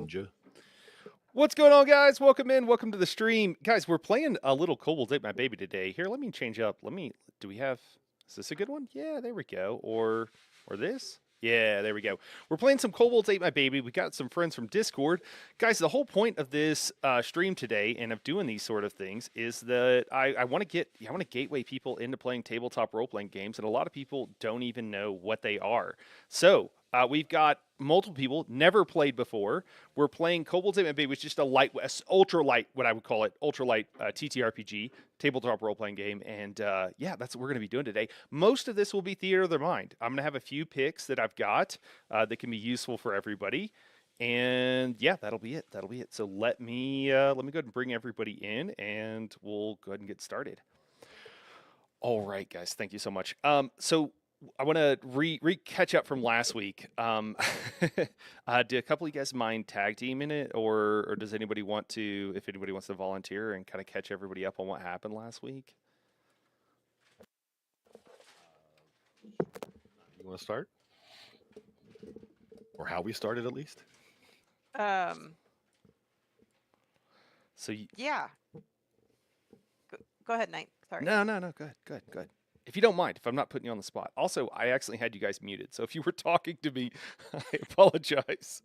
ninja. What's going on, guys? Welcome in. Welcome to the stream. Guys, we're playing a little Kobolds Ate My Baby today. Here, let me change up. Do we have, is this a good one? Yeah, there we go. Or this? Yeah, there we go. We're playing some Kobolds Ate My Baby. We got some friends from Discord. Guys, the whole point of this stream today and of doing these sort of things is that I want to gateway people into playing tabletop role-playing games, and a lot of people don't even know what they are. So, we've got multiple people never played before. We're playing Kobolds Ate My Baby, which is just ultra light, what I would call it, ultra light TTRPG, tabletop role playing game. And yeah, that's what we're going to be doing today. Most of this will be theater of the mind. I'm going to have a few picks that I've got that can be useful for everybody. And yeah, that'll be it. That'll be it. So let me go ahead and bring everybody in, and we'll go ahead and get started. All right, guys. Thank you so much. So I want to catch up from last week. Do a couple of you guys mind tag team in it, or does anybody want to? If anybody wants to volunteer and kind of catch everybody up on what happened last week. You want to start, or how we started at least? So yeah. Go ahead, Knight. Sorry. No. Good. If you don't mind, if I'm not putting you on the spot. Also, I accidentally had you guys muted, so if you were talking to me, I apologize.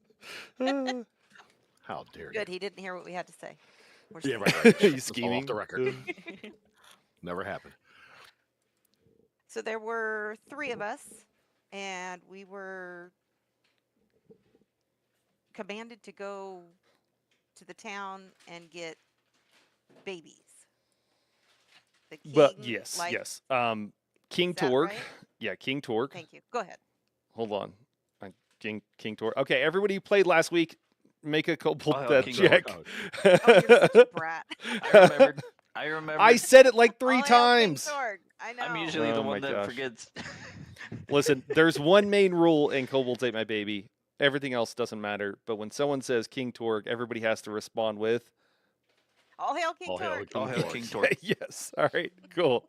How dare you? Good, he didn't hear what we had to say. Yeah, right. You It's all scheming? off the record. Never happened. So there were 3 of us, and we were commanded to go to the town and get babies. The king, But yes. King Is that Torg. right? Yeah, King Torg. Thank you. Go ahead. Hold on. King Torg. Okay, everybody who played last week, make a Kobold King check. Torg. Oh, you're such a brat. I remember. I said it like 3 All hail King times. Torg. I know. I'm usually the Oh my one that gosh. forgets. Listen, there's one main rule in Kobolds Ate My Baby. Everything else doesn't matter. But when someone says King Torg, everybody has to respond with All hail King All hail Torg. All hail Torg. King Torg. yes. All right. Cool.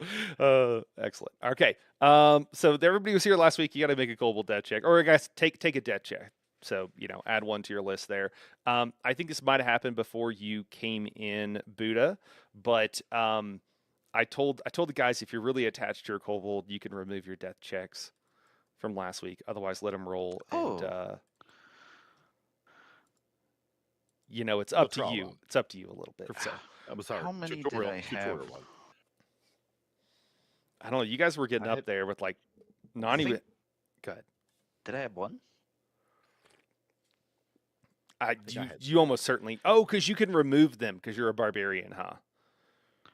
Excellent. Okay. So everybody who was here last week, you got to make a Kobold death check, or I guess take a death check. So add one to your list there. I think this might have happened before you came in, Buddha, but I told the guys, if you're really attached to your Kobold, you can remove your death checks from last week. Otherwise, let them roll. And it's up to you. It's up to you a little bit. So I'm sorry. How many did I have? One. I don't know. You guys were getting I up had- there with like not I even. think- Go ahead. Did I have one? think I had You almost certainly. Oh, because you can remove them because you're a barbarian, huh?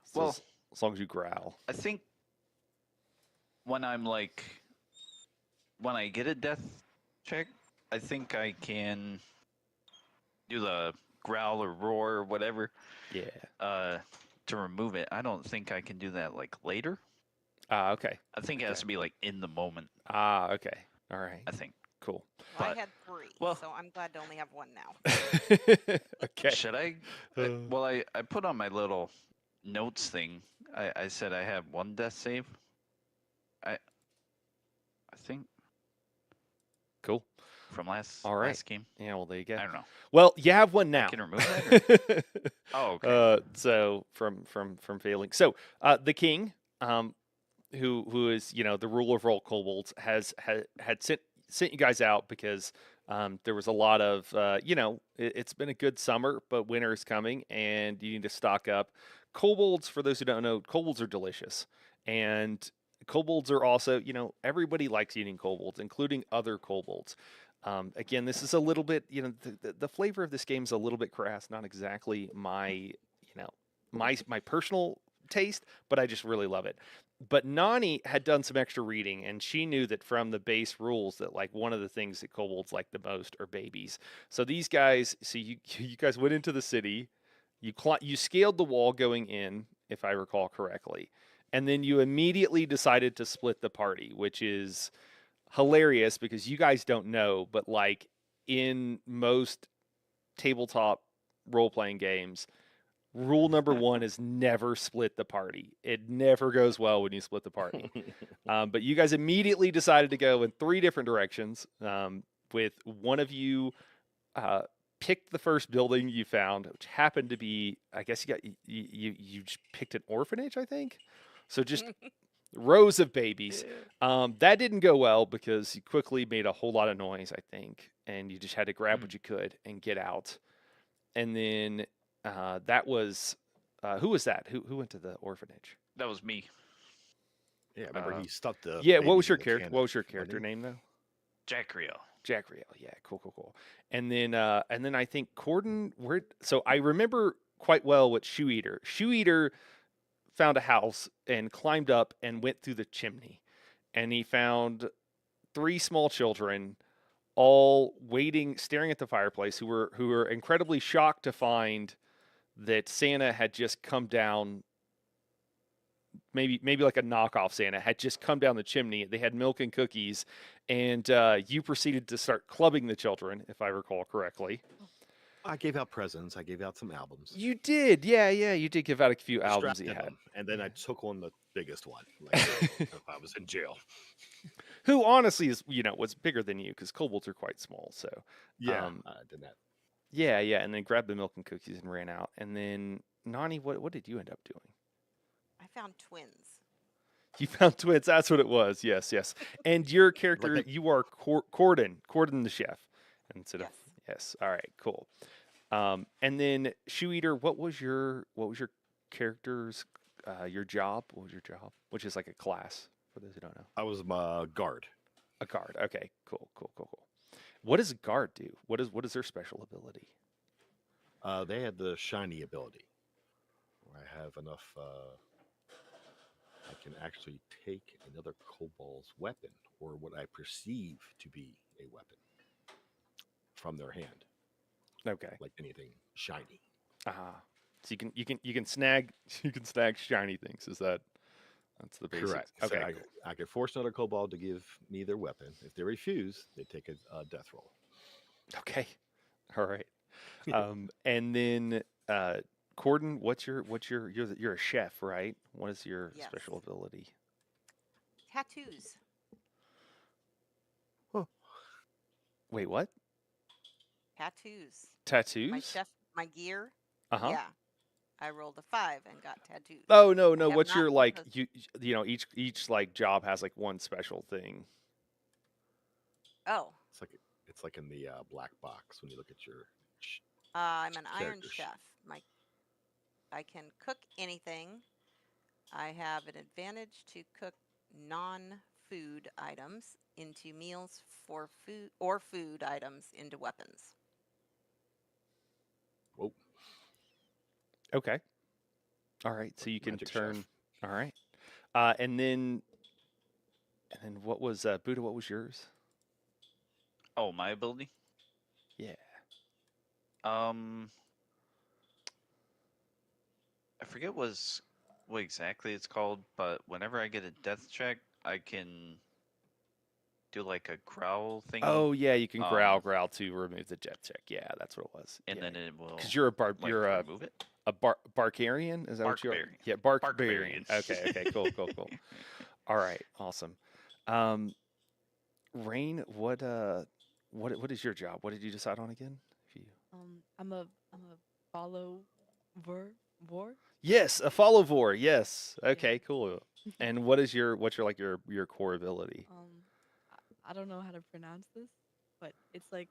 So Well- as long as you growl. I think when I get a death check, I think I can do the growl or roar or whatever Yeah. to remove it. I don't think I can do that like later. Okay. I think it has Okay. to be like in the moment. Okay. All right. I think. Cool. Well, I But- had 3, well- so I'm glad to only have 1 now. Okay. Should I? Well, I put on my little notes thing. I said I have 1 death save. I think Cool. from last All right. last game. Yeah. Well, there you I go. don't know. Well, you have one now. Can remove that? Oh, okay. So from failing. So the king, who is the ruler of all kobolds, had sent you guys out because there was a lot of it's been a good summer, but winter is coming and you need to stock up. Kobolds, for those who don't know, kobolds are delicious, and kobolds are also everybody likes eating kobolds, including other kobolds. Again, this is a little bit, the flavor of this game is a little bit crass, not exactly my my personal taste, but I just really love it. But Nani had done some extra reading, and she knew that from the base rules that like one of the things that kobolds like the most are babies. So these guys, you guys went into the city, you scaled the wall going in, if I recall correctly, and then you immediately decided to split the party, which is hilarious because you guys don't know, but like in most tabletop role-playing games, rule number 1 is never split the party. It never goes well when you split the party. But you guys immediately decided to go in 3 different directions, with one of you picked the first building you found, which happened to be, I guess you just picked an orphanage, I think. So just rows of babies. That didn't go well because you quickly made a whole lot of noise, I think, and you just had to grab what you could and get out. And then that was who was that? Who went to the orphanage? That was me, Yeah, remember Uh, he stuck the Yeah, what was babies your in the character? can What of was your money. character name though? Jack Rio. Jack Riel. Yeah, cool. And then I think Corden. Where? So I remember quite well what Shoe Eater. Shoe Eater found a house and climbed up and went through the chimney, and he found three small children all waiting, staring at the fireplace, who were incredibly shocked to find that Santa had just come down. Maybe like a knockoff Santa had just come down the chimney. They had milk and cookies, and you proceeded to start clubbing the children, if I recall correctly. I gave out presents. I gave out some albums. You did, yeah. You did give out a few albums Distracted you had. them, and then I took on the biggest one. Like if I was in jail. Who honestly is, was bigger than you because kobolds are quite small. So Yeah, Um, I did that. yeah, and then grabbed the milk and cookies and ran out. And then Nani, what did you end up doing? I found twins. You found twins. That's what it was. Yes. And your character, that- you are Corden the chef, instead of Yes. yes. All right, cool. And then Shoe Eater, what was your character's your job? What was your job? Which is like a class for those who don't know. I was my guard. A guard. Okay, cool. What does a guard do? What is their special ability? They had the shiny ability. Where I have enough. I can actually take another kobold's weapon, or what I perceive to be a weapon, from their hand, Okay. like anything shiny. So you can snag shiny things. That's the basics? Correct. So Okay. I could force another kobold to give me their weapon. If they refuse, they take a death roll. Okay. All right. And then Corden, you're a chef, right? What is your Yes. special ability? Tattoos. Wait, what? Tattoos. My Tattoos? chef, my gear. Uh-huh. Yeah. I rolled a 5 and got tattoos. Oh no. I have What's not your rolled like those. each like job has like one special thing. Oh, It's like in the black box when you look at your. I'm an iron Characters. chef. I can cook anything. I have an advantage to cook non-food items into meals for food or food items into weapons. Whoa, Okay. All right. So you can magic turn. chef. All right. And then what was Buddha? What was yours? Oh, my ability? Yeah. I forget what exactly it's called, but whenever I get a death check, I can do like a growl thing. Oh yeah, you can growl Um, to remove the jet check. Yeah, that's what it was. and Yeah. then it will Because you're like you're remove it. a Barkarian, is that what you are? Barkbarian. Yeah, Barkbarian. Barkbarian. Okay, cool. All right, awesome. Rain, what is your job? What did you decide on again? If you... I'm a follow vor. Yes, a follow vor. Yes. Okay, cool. And what's your your core ability? I don't know how to pronounce this, but it's like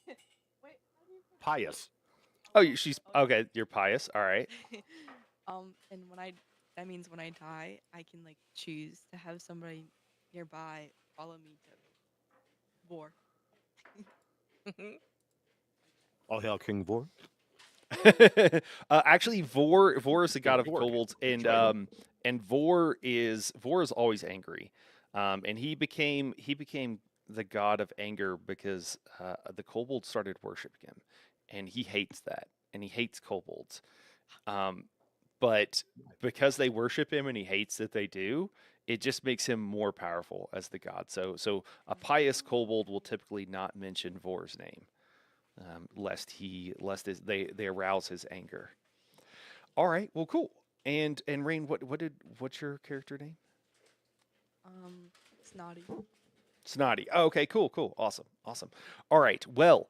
wait, how do you Pious. Oh, she's okay. You're pious. All right. and that means when I die, I can like choose to have somebody nearby follow me to war. All hail King Vor. Actually, Vor is the god of Vork. kobolds, and That's right. and Vor is always angry, and he became the god of anger because the kobolds started worshiping him, and he hates that, and he hates kobolds, but because they worship him and he hates that they do, it just makes him more powerful as the god. So a pious kobold will typically not mention Vor's name. Lest they arouse his anger. All right, well, cool. And Rain, what's your character name? Snotty. Snotty. Oh, okay, cool. Awesome. All right. Well,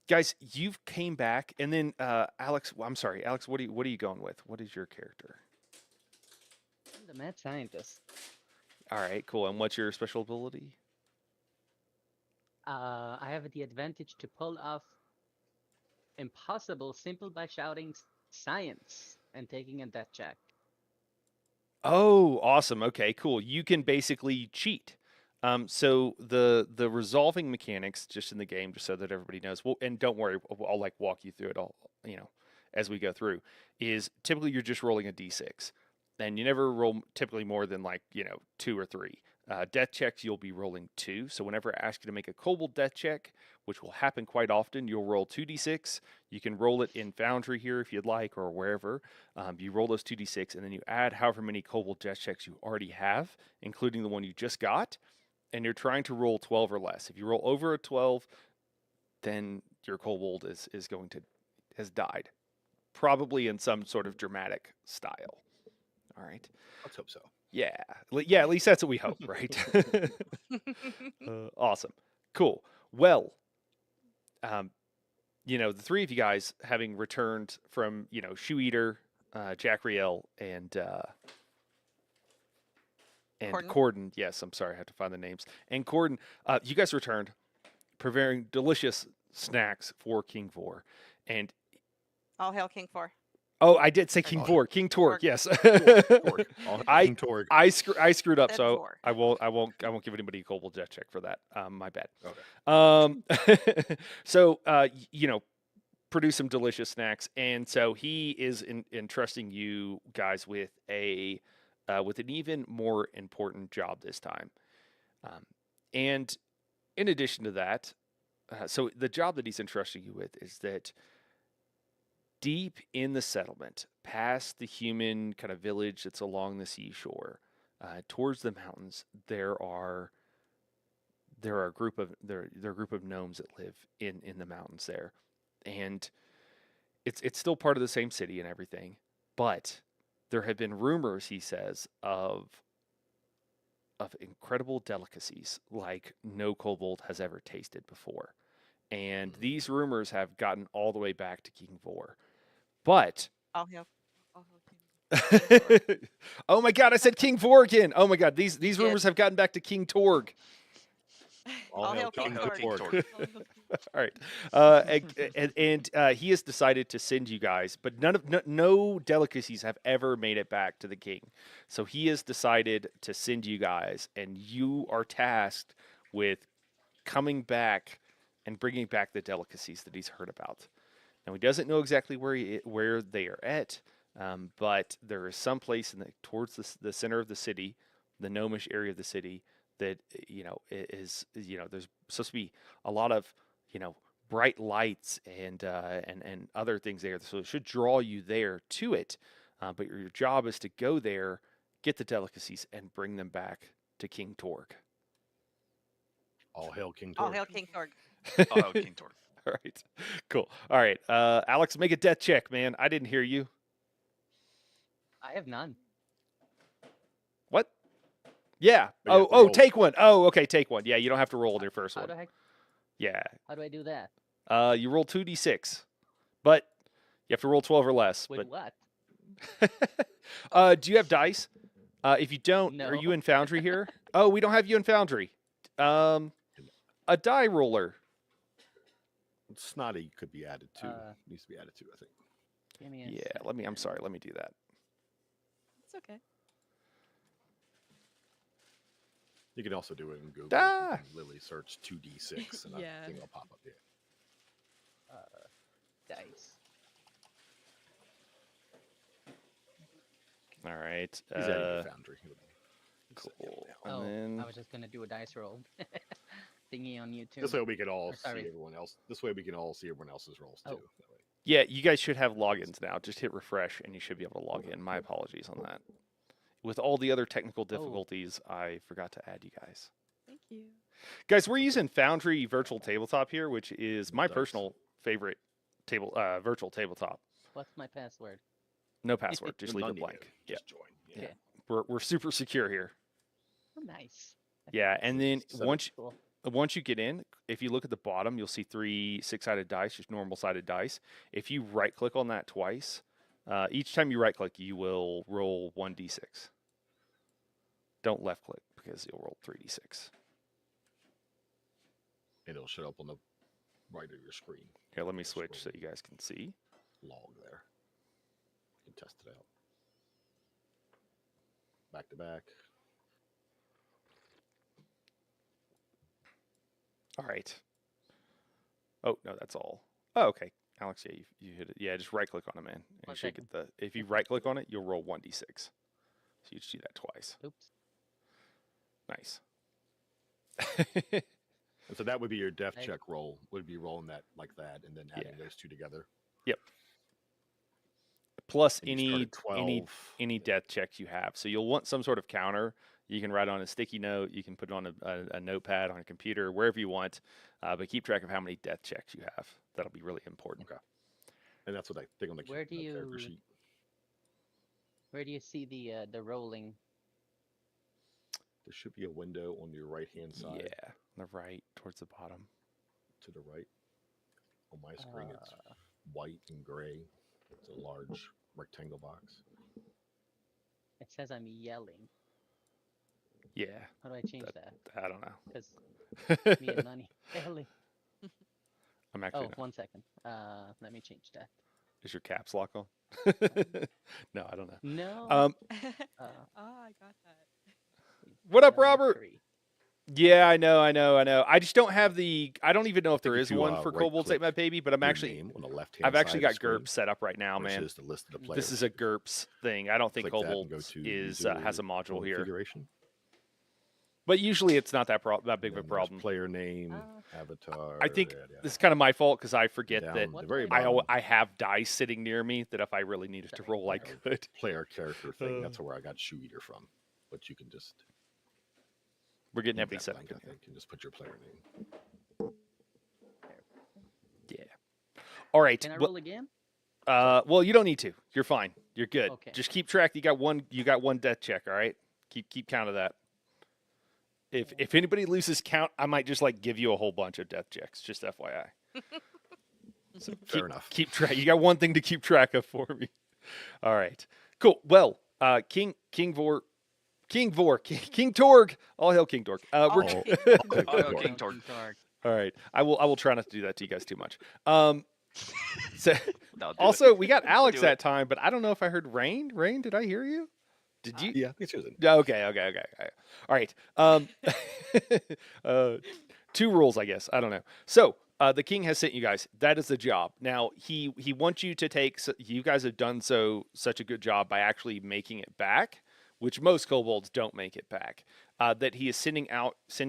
guys, you've came back, and then Alex. I'm sorry, Alex. What are you going with? What is your character? I'm the mad scientist. All right, cool. And what's your special ability? I have the advantage to pull off impossible simple by shouting science and taking a death check. Oh, awesome. Okay, cool. You can basically cheat. So the resolving mechanics just in the game, just so that everybody knows. Well, and don't worry, I'll like walk you through it all, as we go through. Is typically you're just rolling a d6, and you never roll typically more than 2 or 3. Death checks you'll be rolling 2. So whenever I ask you to make a kobold death check, which will happen quite often, you'll roll 2d6. You can roll it in Foundry here if you'd like, or wherever. You roll those 2d6, and then you add however many kobold death checks you already have, including the one you just got. And you're trying to roll 12 or less. If you roll over a 12, then your kobold has died, probably in some sort of dramatic style. All right. Let's hope so. Yeah. At least that's what we hope, right? Awesome. Cool. Well, the three of you guys having returned from, Shoe Eater, Jack Riel, and Corden. Yes, I'm sorry, I have to find the names. And Corden, you guys returned, preparing delicious snacks for King Vor. And All hail King 4. oh, I did say King Vor, King Torg. Torg. Yes, Torg. King Torg. I screwed up, Said so Vor. I won't give anybody a kobold jet check for that. My bad. Okay. So produce some delicious snacks, and so he is entrusting you guys with with an even more important job this time. And in addition to that, so the job that he's entrusting you with is that deep in the settlement, past the human kind of village that's along the seashore, towards the mountains, there are a group of gnomes that live in the mountains there, and it's still part of the same city and everything, but there have been rumors, he says, of incredible delicacies like no kobold has ever tasted before. And these rumors have gotten all the way back to King Vor. But All hail. oh my god, I said King Vor again. Oh my god, these did. rumors have gotten back to King Torg. All hail King Torg. Torg. All right, and he has decided to send you guys, but no delicacies have ever made it back to the king. So he has decided to send you guys, and you are tasked with coming back and bringing back the delicacies that he's heard about. Now he doesn't know exactly where they are at, but there is some place towards the center of the city, the gnomish area of the city, that is there's supposed to be a lot of bright lights and other things there, so it should draw you there to it. But your job is to go there, get the delicacies, and bring them back to King Torg. All hail King All Torg. hail King Torg. Oh, King Torg. All right, cool. All right, Alex, make a death check, man. I didn't hear you. I have none. What? Yeah. But you have to Oh, roll. take one. Oh, okay, take one. Yeah, you don't have to roll on your first How one. do I Yeah. how do I do that? You roll 2d6, but you have to roll 12 or less. With what? But do you have dice? If you don't, are No. you in Foundry here? Oh, we don't have you in Foundry. A die roller. Snotty could be added too. Needs to be added too, I think. Give me a Yeah. second. I'm sorry. Let me do that. It's okay. You can also do it in Google. Ah. You can literally search 2d6 and Yeah. a thing will pop up here. Dice. All right. He's adding a Foundry. Cool. Oh, And I then was just gonna do a dice roll thingy on YouTube. This way we can all see sorry. everyone else. This way we can all see everyone else's rolls too. Oh. That way. yeah, you guys should have logins now. Just hit refresh, and you should be able to log in. My apologies on that. With all the other technical difficulties, I forgot to add you guys. Thank you. Guys, we're using Foundry Virtual Tabletop here, which is my Nice. personal favorite virtual tabletop. What's my password? No password, just leave None it needed. blank. Yeah, Just join. Yeah. Okay. we're super secure here. Oh, nice. Yeah, and then Set it. once you get in, if you look at the bottom, you'll see 3 6-sided dice, just normal sided dice. If you right click on that twice, each time you right click, you will roll 1d6. Don't left click because you'll roll 3d6. And it'll show up on the right of your screen. Here, let me Just switch so roll you guys can see. log there. You can test it out. Back to back. All right. Oh no, that's all. Oh, okay, Alex. Yeah, you hit it. Yeah, just right click on it, man. And you One should get second. the. If you right click on it, you'll roll 1d6. So you just do that twice. Oops. Nice. And so that would be your death I- check roll. Would be rolling that like that, and then adding Yeah. those two together. Yep. Plus And you start at 12. any death checks you have. So you'll want some sort of counter. You can write on a sticky note. You can put it on a notepad on a computer, wherever you want. But keep track of how many death checks you have. That'll be really important. Okay. And that's what I think on the Where do character you- sheet. Where do you see the rolling? There should be a window on your right hand side Yeah, on the right towards the bottom. to the right. On my screen, it's Uh, white and gray. It's a large rectangle box. It says I'm yelling. Yeah, How do I change that? I don't know. Because me and Nani yelling. I'm actually Oh, not. 1 second. Let me change that. Is your caps lock on? No, I don't know. No. Um, uh, I got that. what up, yelling Robert? 3. Yeah, I know. I just don't have the. I don't even know if there If is you, one for right Kobolds Ate click My Baby, but I'm Your actually. name on the left hand. I've actually got screen, GURPS set up right now, which man. is the list of the players. This is a GURPS thing. I don't think Click that and go Kobolds to is user has a module here, configuration. but usually it's not that that big of a And then there's problem. Player name, Ah. avatar. I think yada, yada, this is yada. kind of my fault because I forget Down that the What very do I do? bottom, I have dice sitting near me that if I really needed to Sorry, roll, I no. could. player character thing. That's where I got Shoe Eater from. But you can just We're getting leave everything that set up. blank, I think, and just put your player name. Yeah. All right. Can I well- roll again? Well, you don't need to. You're fine. You're good. Okay. Just keep track. You got one death check. All right. Keep count of that. If anybody loses count, I might just like give you a whole bunch of death checks. Just FYI. So Fair enough. Keep track. You got one thing to keep track of for me. All right. Cool. Well, King Torg. All hail King Torg. We're Oh, Oh, Torg. King Torg. all right. I will try not to do that to you guys too much. So No, do also it. we got Alex Do that it. time, but I don't know if I heard Rain. Rain, did I hear you? Did you? Yeah, it's chosen. Okay. All right. 2 rules, I guess. I don't know. So the king has sent you guys. That is the job. Now he wants you to take. You guys have done such a good job by actually making it back, which most kobolds don't make it back. That he is sending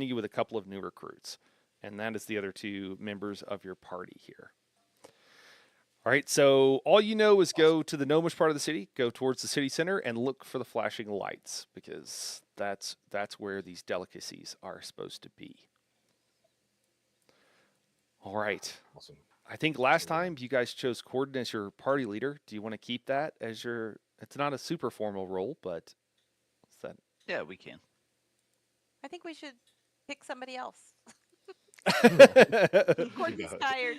you with a couple of new recruits, and that is the other 2 members of your party here. All right, so all you know is go to the gnomish part of the city, go towards the city center, and look for the flashing lights because that's where these delicacies are supposed to be. All right. Awesome. I think last So, time you guys chose Corden as your party leader. Do you want to keep that as your? It's not a super formal role, but what's that? Yeah, we can. I think we should pick somebody else. All Courtney's God. tired.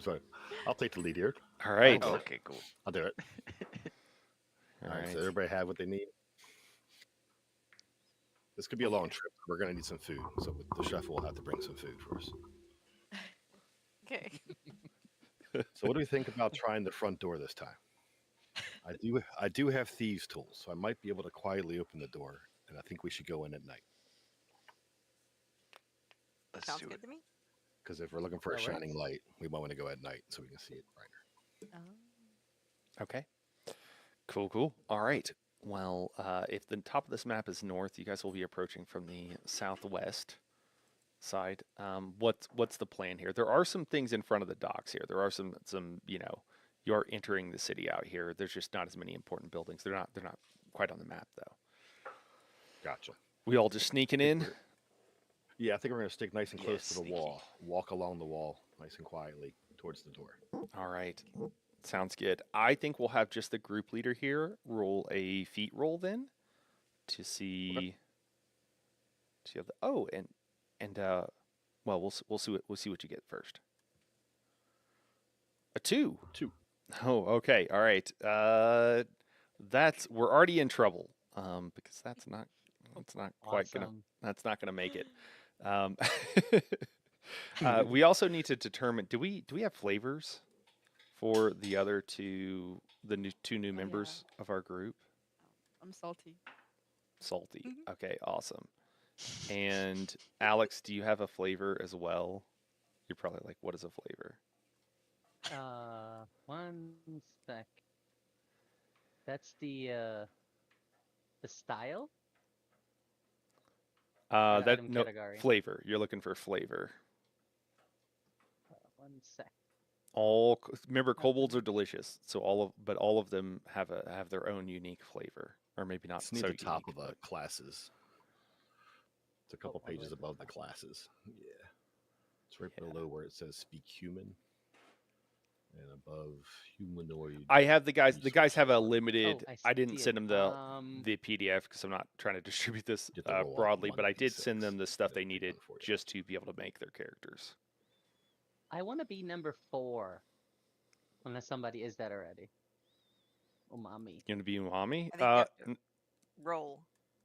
So I'll take the lead here. right. Oh, okay, cool. I'll do it. All All right. right. So everybody have what they need. This could be a long trip. We're gonna need some food, so the chef will have to bring some food for us. Okay. So what do we think about trying the front door this time? I do have thieves' tools, so I might be able to quietly open the door, and I think we should go in at night. Let's Sounds do good it. to me. Because if we're looking for a That shining light, we might want to go at night so we can see it brighter. Oh. Okay. Cool. All right. Well, if the top of this map is north, you guys will be approaching from the southwest side. What's the plan here? There are some things in front of the docks here. There are some you are entering the city out here. There's just not as many important buildings. They're not quite on the map though. Gotcha. We all just sneaking in. Yeah, I think we're gonna stick nice and Yeah, close to the sneaky. wall. Walk along the wall, nice and quietly towards the door. All right. Sounds good. I think we'll have just the group leader here roll a feat roll then. to see. See how the, oh, and well, we'll see what you get first. A 2. 2. Oh, okay, all right. We're already in trouble. Because that's not quite Awesome. that's not gonna make it. Um, we also need to determine. Do we have flavors for the other two new yeah. members of our group? I'm salty. Salty. Mhm. Okay, awesome. And Alex, do you have a flavor as well? You're probably like, what is a flavor? 1 sec. That's the style? Or the That item no category? flavor. You're looking for flavor. 1 sec. Remember, kobolds are delicious, so all of them have their own unique flavor, or maybe not It's near so the top unique, of the but- classes. It's a couple all the way pages to the above the top. classes. Yeah. It's right Yeah. below where it says speak human. And above humanoid. I have the guys. The guys have a resource. limited. I I didn't see send it. them the PDF because I'm not trying to distribute this You have to roll a broadly, but I did 1d6, send them the stuff and they it'll pick needed one for you. just to be able to make their characters. I want to be number 4. Unless somebody is that already. Umami. You want to be umami? I think you have to roll.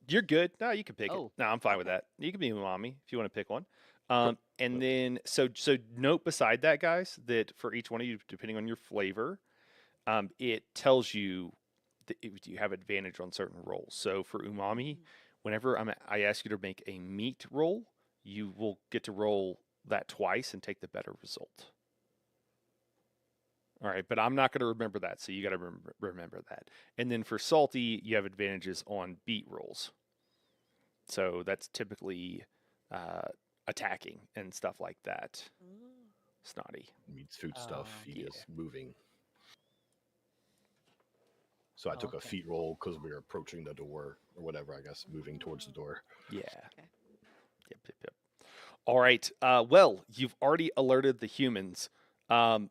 You're good. No, you can pick it. Oh, No, I'm fine with okay. that. You can be umami if you want to pick one. Cool. And then so note beside that, guys, that for each one of you, depending on your flavor, it tells you that you have advantage on certain rolls. So for umami, whenever I ask you to make a meat roll, you will get to roll that twice and take the better result. All right, but I'm not going to remember that, so you got to remember that. And then for salty, you have advantages on beat rolls. So that's typically attacking and stuff like that. Snotty. Meats food stuff. He yeah. is moving. So I took a Okay. feet roll because we were approaching the door or whatever, I guess, moving towards the door. Yeah. Okay. Yep. All right. Well, you've already alerted the humans. One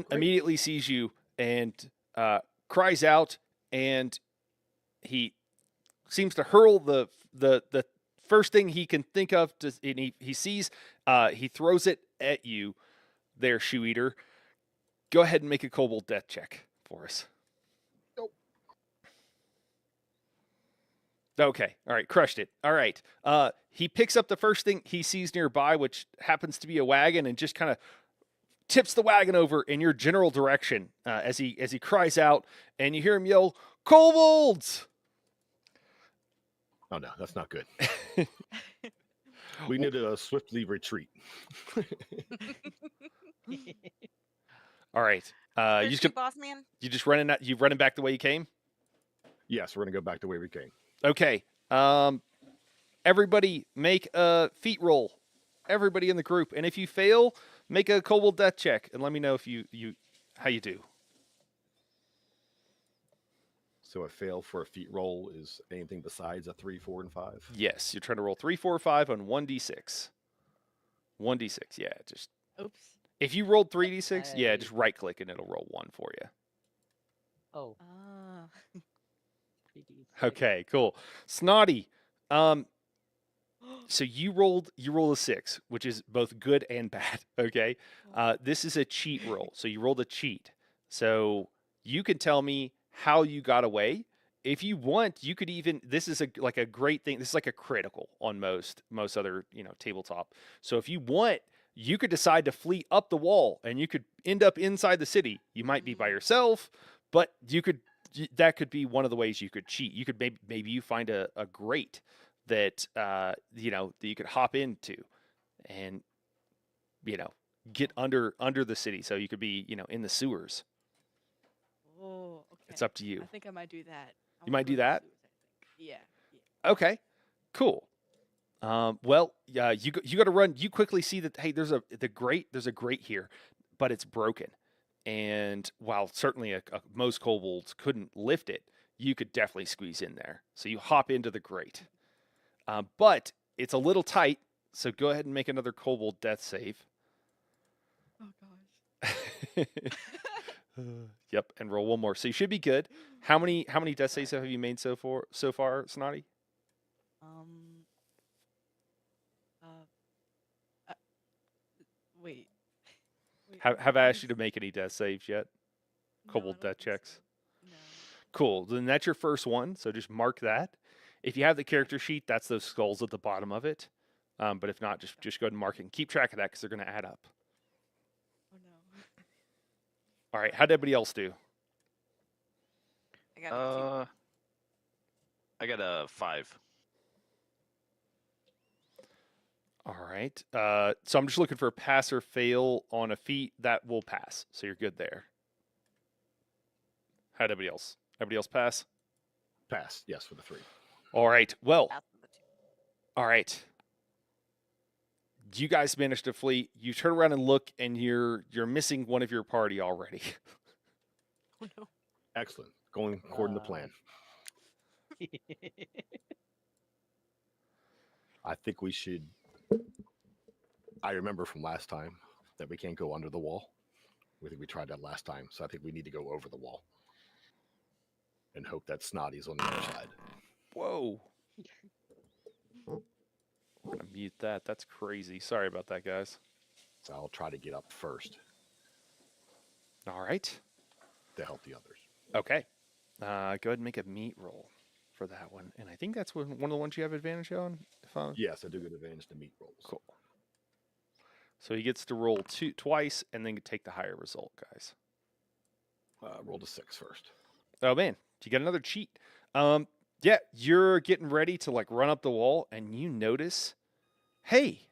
Great. immediately sees you and cries out, and he seems to hurl the first thing he can think of. And he sees. He throws it at you, there, Shoe Eater. Go ahead and make a kobold death check for us. Nope. Okay. All right. Crushed it. All right. He picks up the first thing he sees nearby, which happens to be a wagon, and just kind of tips the wagon over in your general direction as he cries out, and you hear him yell, "Kobolds!" Oh no, that's not good. We need to swiftly retreat. All right. Where's You you, just boss man? you running back the way you came. Yes, we're gonna go back the way we came. Okay. Everybody make a feat roll. Everybody in the group, and if you fail, make a kobold death check, and let me know if you how you do. So a fail for a feet roll is anything besides a 3, 4, and 5. Yes, you're trying to roll 3, 4, 5 on 1d6. 1d6. Yeah, just Oops. if you rolled 3d6, yeah, I- just right click and it'll roll 1 for you. Oh, Ah. 3D6. Okay, cool. Snotty. So you rolled a 6, which is both good and bad. Okay. This is a cheat roll. So you rolled a cheat. So you can tell me how you got away. If you want, you could even. This is like a great thing. This is like a critical on most other tabletop. So if you want, you could decide to flee up the wall, and you could end up inside the city. You might be by yourself, but you could. That could be one of the ways you could cheat. You could maybe you find a grate that that you could hop into, and get under the city. So you could be in the sewers. Oh, okay. It's up to you. I think I might do that. I You wanna might do go to the that? sewers, I think. Yeah. Okay, cool. Well, yeah, you got to run. You quickly see that there's a grate here, but it's broken. And while certainly most kobolds couldn't lift it, you could definitely squeeze in there. So you hop into the grate, but it's a little tight. So go ahead and make another kobold death save. Oh gosh. Yep, and roll one more. So you should be good. How many death saves have you made so far, Snotty? Um. Uh. uh wait. Wait. Have I What asked you is? to make any death saves yet? No, I Kobold don't death think checks. so. No. Cool. Then that's your first one. So just mark that. If you have the character sheet, that's those skulls at the bottom of it. But if not, just go ahead and mark it and keep track of that because they're going to add up. Oh no. All right. How'd everybody else do? I got a 2. I got a 5. All right. So I'm just looking for a pass or fail on a feat that will pass. So you're good there. How'd everybody else? Everybody else pass? Pass. Yes, for the 3. All right. Well, Pass on the 2. all right. You guys managed to flee. You turn around and look, and you're missing one of your party already. Oh no. Excellent. Going according to plan. I think we should. I remember from last time that we can't go under the wall. I think we tried that last time, so I think we need to go over the wall and hope that Snotty's on the other side. Whoa. I'm going to mute that. That's crazy. Sorry about that, guys. So I'll try to get up first All right. to help the others. Okay. Go ahead and make a meat roll for that one. And I think that's one of the ones you have advantage on. If I'm... Yes, I do get advantage to meat rolls. Cool. So he gets to roll twice and then take the higher result, guys. Roll to 6 first. Oh man, you got another cheat. Yeah, you're getting ready to like run up the wall, and you notice, hey,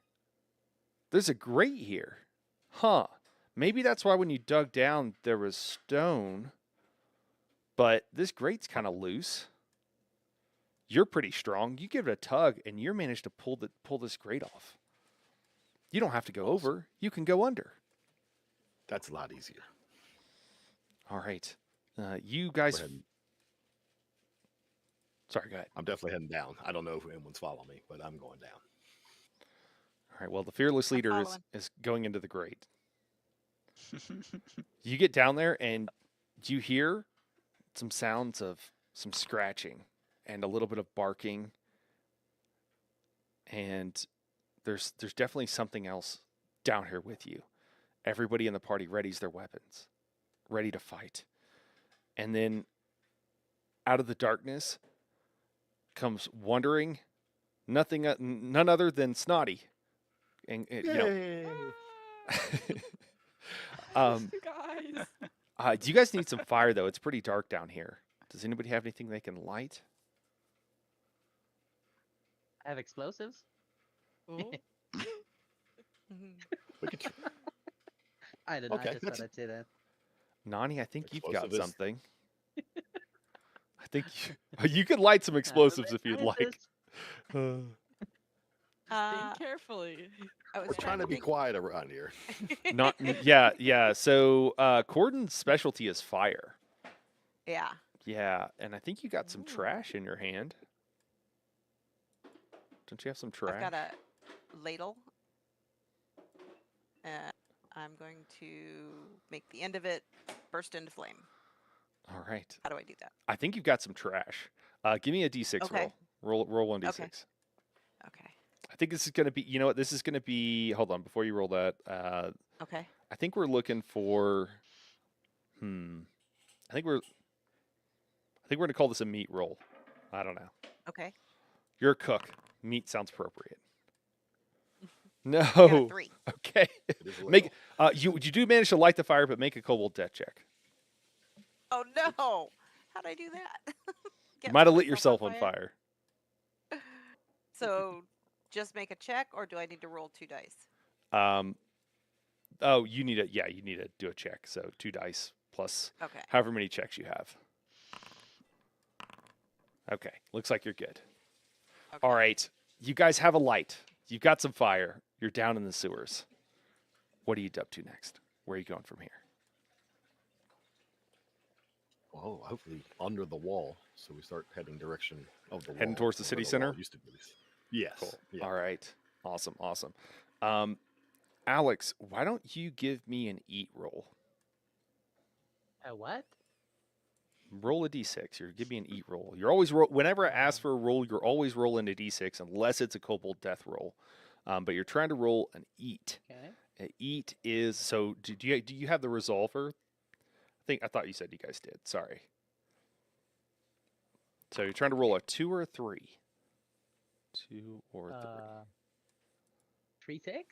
there's a grate here, huh? Maybe that's why when you dug down there was stone, but this grate's kind of loose. You're pretty strong. You give it a tug, and you managed to pull this grate off. You don't have to go over. You can go under. That's a lot easier. All right. You guys. Go ahead. Sorry, go ahead. I'm definitely heading down. I don't know if anyone's following me, but I'm going down. All right. Well, the fearless I'm leader following. is going into the grate. You get down there, and you hear some sounds of some scratching and a little bit of barking. And there's definitely something else down here with you. Everybody in the party readies their weapons, ready to fight. And then out of the darkness comes wandering none other than Snotty. And you know, You guys. do you guys need some fire though? It's pretty dark down here. Does anybody have anything they can light? I have explosives. Oh. Look at you. I did not Okay, just that's- thought I'd say that. Nani, I think you've got Explosivist. something. I think you could light some explosives if you'd I like. just- Think carefully. I was We're trying to be think- quiet around here. Not yeah. So Cordon's specialty is fire. Yeah. Yeah, and I think you got some Ooh. trash in your hand. Don't you have some trash? I've got a ladle. I'm going to make the end of it burst into flame. All right. How do I do that? I think you've got some trash. Give me a d6 Okay. roll. Roll one d6. Okay. Okay. I think this is going to be. You know what? This is going to be. Hold on. Before you roll that, Okay. I think we're looking for. I think we're going to call this a meat roll. I don't know. Okay. You're a cook. Meat sounds appropriate. I got No. a 3. Okay. It is a Make little. you do manage to light the fire, but make a kobold death check. Oh no! How'd I do that? You Get might have lit myself yourself on fire. So, just make a check, or do I need to roll 2 dice? Oh, you need to do a check. So 2 dice plus Okay. however many checks you have. Okay, looks like you're good. Okay. All right, you guys have a light. You've got some fire. You're down in the sewers. What are you up to next? Where are you going from here? Oh, hopefully under the wall. So we start heading direction of the wall. Heading towards the where city wall center? Used to be. Yes. Cool. Yeah. All right. Awesome. Alex, why don't you give me an eat roll? A what? Roll a d6. You're give me an eat roll. You're always roll. Whenever I ask Uh, for a roll, you're always rolling a d6 unless it's a kobold death roll. But you're trying to roll an eat. Okay. An eat is so. Do you have the resolver? I thought you said you guys did. Sorry. So you're trying to roll a 2 or a 3. 2 or 3. 3-6?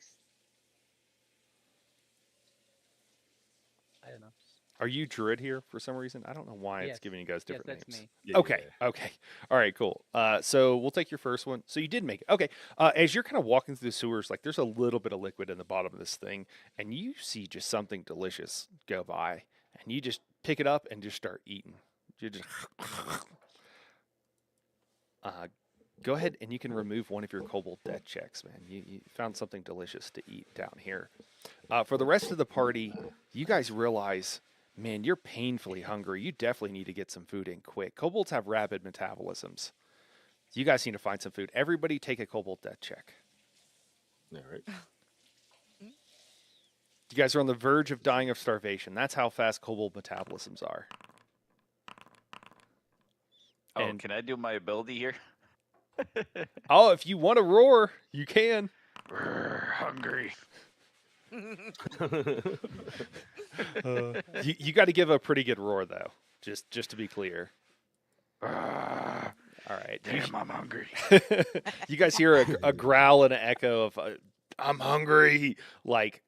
I don't know. Are you druid here for some reason? I don't know why it's Yes. giving you guys Yes, different that's names. me. Okay. Okay. All right. Cool. So we'll take your first one. So you did make it. Okay. As you're kind of walking through the sewers, like there's a little bit of liquid in the bottom of this thing, and you see just something delicious go by, and you just pick it up and just start eating. You just. Go ahead and you can remove one of your kobold death checks, man. You found something delicious to eat down here. For the rest of the party, you guys realize, man, you're painfully hungry. You definitely need to get some food in quick. Kobolds have rapid metabolisms. You guys need to find some food. Everybody take a kobold death check. All right. You guys are on the verge of dying of starvation. That's how fast kobold metabolisms are. Oh, And- can I do my ability here? Oh, if you want to roar, you can. Hungry. You got to give a pretty good roar, though, just to be clear. All right. Damn, I'm hungry. You guys hear a growl and an echo of "I'm hungry," like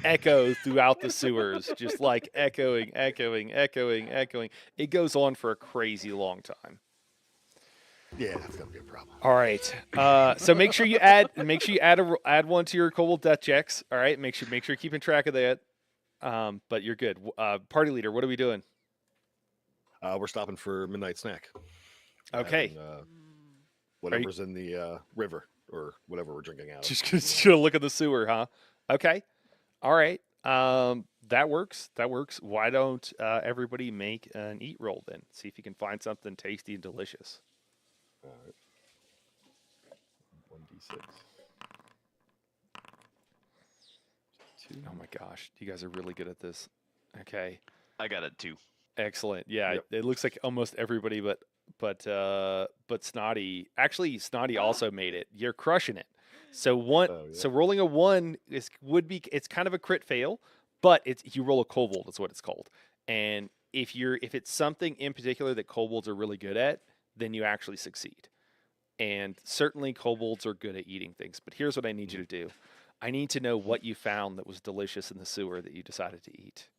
echo throughout the sewers, just like echoing. It goes on for a crazy long time. Yeah, that's gonna be a problem. All right. So make sure you add add one to your kobold death checks. All right. Make sure you're keeping track of that. But you're good. Party leader, what are we doing? We're stopping for midnight snack. Okay. Having, whatever's in the river or whatever we're drinking out of. Just gonna look at the sewer, huh? Okay. All right. That works. Why don't everybody make an eat roll then? See if you can find something tasty and delicious. All right. 1d6. 2. Oh my gosh, you guys are really good at this. Okay. I got it too. Excellent. Yeah, Yep. it looks like almost everybody but Snotty. Actually, Snotty also made it. You're crushing it. So so rolling a 1 it's kind of a crit fail, but you roll a kobold, that's what it's called. And if it's something in particular that kobolds are really good at, then you actually succeed. And certainly kobolds are good at eating things, but here's what I need you to do. I need to know what you found that was delicious in the sewer that you decided to eat.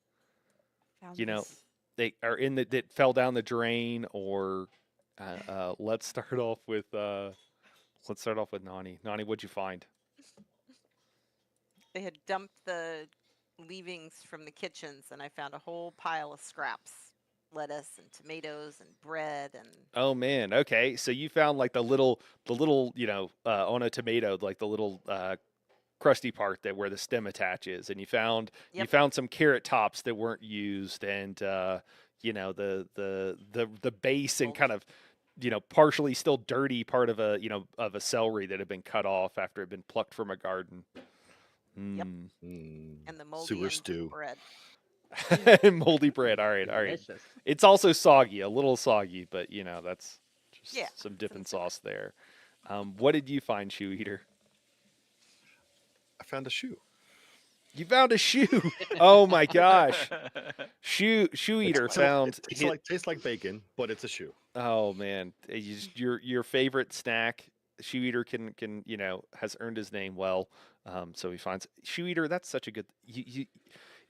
Found You know, this. they are that fell down the drain, or let's start off with Nani. Nani, what'd you find? They had dumped the leavings from the kitchens, and I found a whole pile of scraps, lettuce and tomatoes and bread and. Oh man, okay. So you found like the little on a tomato, like the little crusty part where the stem attaches, and you found some carrot tops that weren't used, and the base and kind of partially still dirty part of a celery that had been cut off after it had been plucked from a garden. Yep. Mm. And the moldy Sewer ends of stew. bread. Moldy bread. All right. Delicious. It's also soggy, a little soggy, but that's just Yeah, some it's dip in and the sewer. sauce there. What did you find, Shoe Eater? I found a shoe. You found a shoe. Oh my gosh. Shoe Eater found Tastes like bacon, but it's a shoe. Oh man, your favorite snack. Shoe Eater can has earned his name well. So he finds Shoe Eater. That's such a good.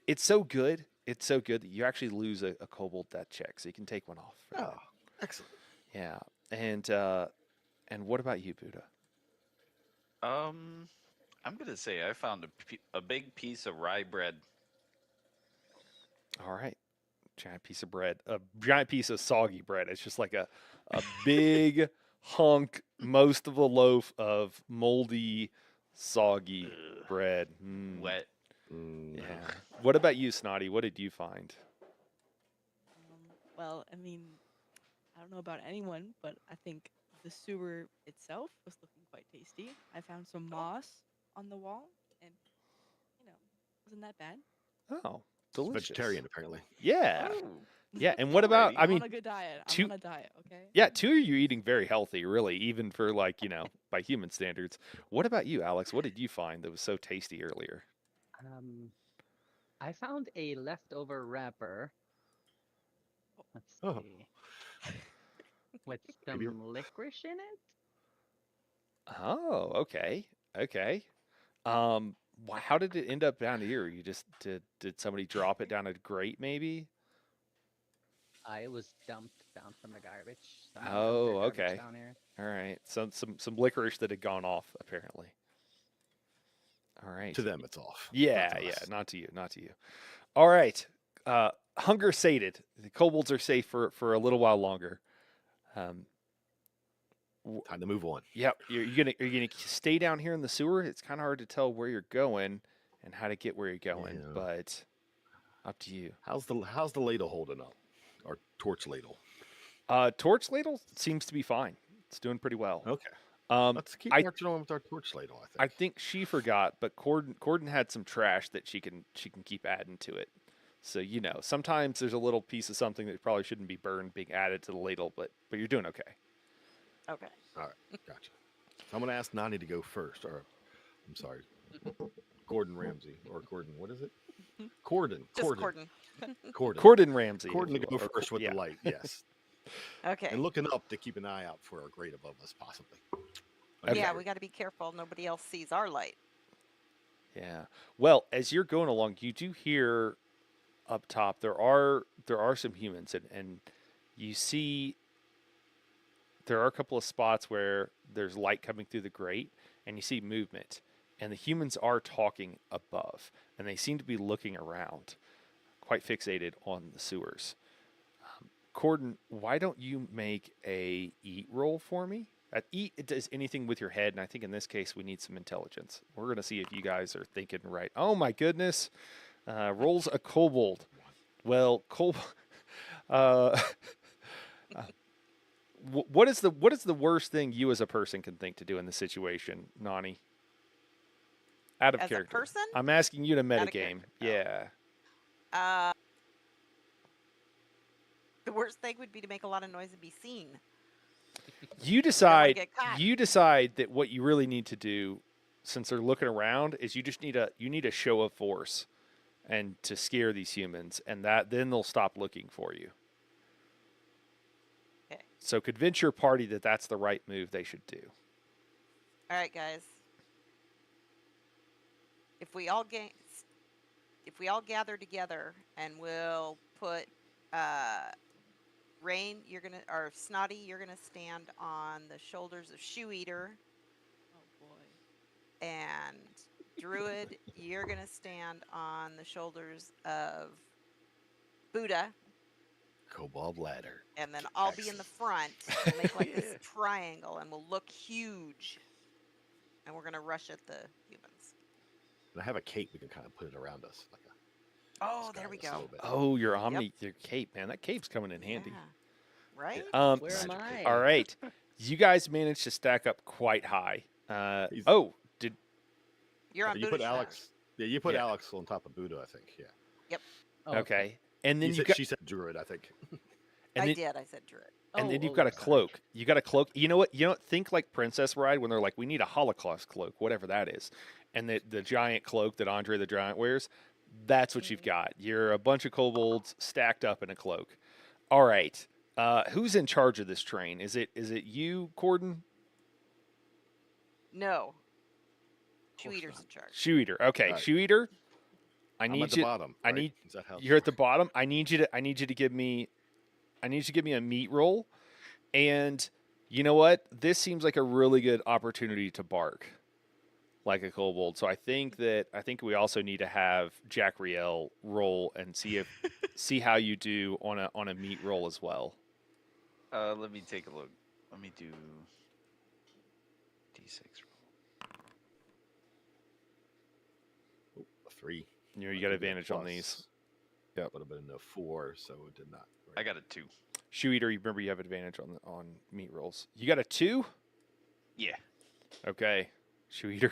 It's so good. It's so good that you actually lose a kobold death check, so you can take one off. for that. Oh, excellent. Yeah. And what about you, Buddha? I'm gonna say I found a big piece of rye bread. All right. Giant piece of bread. A giant piece of soggy bread. It's just like a big hunk, most of the loaf of moldy, soggy Ugh, bread. wet. Yeah. What about you, Snotty? What did you find? Well, I mean, I don't know about anyone, but I think the sewer itself was looking quite tasty. I found some moss on the wall, and wasn't that bad. Oh, delicious. Vegetarian, apparently. Yeah. Oh, Yeah. And what about? Alrighty. I I'm mean, on a good diet. two- I'm on a diet. Okay. yeah, two of you eating very healthy, really, even for like by human standards. What about you, Alex? What did you find that was so tasty earlier? I found a leftover wrapper. Let's Oh. see. With Maybe- some licorice in it? Oh, okay, okay. How did it end up down here? You just did somebody drop it down a grate, maybe? It was dumped down from the garbage. Someone Oh, dumped their garbage okay. down here. All right, some licorice that had gone off apparently. All right. To them, it's off. Yeah, Not to yeah, us. not to you, not to you. All right. Hunger sated. The kobolds are safe for a little while longer. Time to move on. Yep. You're gonna stay down here in the sewer. It's kind of hard to tell where you're going and how to get where you're going, Yeah. but up to you. How's the ladle holding up? Our torch ladle. Torch ladle seems to be fine. It's doing pretty well. Okay. Um, Let's keep I- marching on with our torch ladle. I think she forgot, but Corden had some trash that she can keep adding to it. So sometimes there's a little piece of something that probably shouldn't be burned being added to the ladle, but you're doing okay. Okay. All right, gotcha. So I'm gonna ask Nani to go first, or I'm sorry, Gordon Ramsay or Gordon. What is it? Corden. Just Corden. Corden. Corden. Corden Ramsay. Corden if to you go will, or first with yeah. the light. Yes. Okay. And looking up to keep an eye out for a grate above us, possibly. Okay. Yeah, we got to be careful. Nobody else sees our light. Yeah. Well, as you're going along, you do hear up top there are some humans, and you see there are a couple of spots where there's light coming through the grate, and you see movement, and the humans are talking above, and they seem to be looking around, quite fixated on the sewers. Corden, why don't you make a eat roll for me? Eat, it does anything with your head, and I think in this case we need some intelligence. We're going to see if you guys are thinking right. Oh my goodness. Rolls a kobold. Well, what is the worst thing you as a person can think to do in this situation, Nani? Out of As a character. person? I'm asking you to Out of metagame. character. Oh. Yeah. The worst thing would be to make a lot of noise and be seen. You decide. get caught. You decide that what you really need to do, since they're looking around, is you need a show of force, and to scare these humans, and then they'll stop looking for you. Okay. So convince your party that that's the right move they should do. All right, guys. If we all gather together, and we'll put Rain, or Snotty, you're gonna stand on the shoulders of Shoe Eater, Oh boy. and Druid, you're gonna stand on the shoulders of Buddha, Kobold ladder. and then I'll be in the front. We'll make like this triangle, and we'll look huge, and we're gonna rush at the humans. And I have a cape we can kind of put it around us, like a. Oh, there we disguise a go. little bit. Oh, your your cape, man. That cape's coming in handy. Yeah. Right? Where am I? All right. You guys managed to stack up quite high. He's- Did You're on You put Buddha's side. Alex. Yeah, you put Yeah. Alex on top of Buddha, I think. Yeah. Oh, okay. And then He you said, got she said Druid, I think. I then, did. I said Druid. and then Oh, you've got a sorry. cloak. You got a cloak. You know what? Think like Princess Bride when they're like, we need a Holocaust cloak, whatever that is, and the giant cloak that Andre the Giant wears. That's what you've got. You're a bunch of kobolds stacked up in a cloak. All right. Who's in charge of this train? Is it you, Corden? No. Shoe course Eater's not. in charge. Shoe Eater. Okay, Right. Shoe Eater. I'm need at the you. bottom. I right? need- Is that how You're at the works? bottom. I need you to give me a meat roll. And you know what? This seems like a really good opportunity to bark like a kobold. So I think we also need to have Jack Riel roll and see how you do on a meat roll as well. Let me take a look. Let me do D6 roll. Oh, a 3. You I got did get a advantage on plus. these. Yep. Would have been a 4, so it did not. I got a 2. Shoe Eater, you remember you have advantage on meat rolls. You got a 2? Yeah. Okay. Shoe Eater.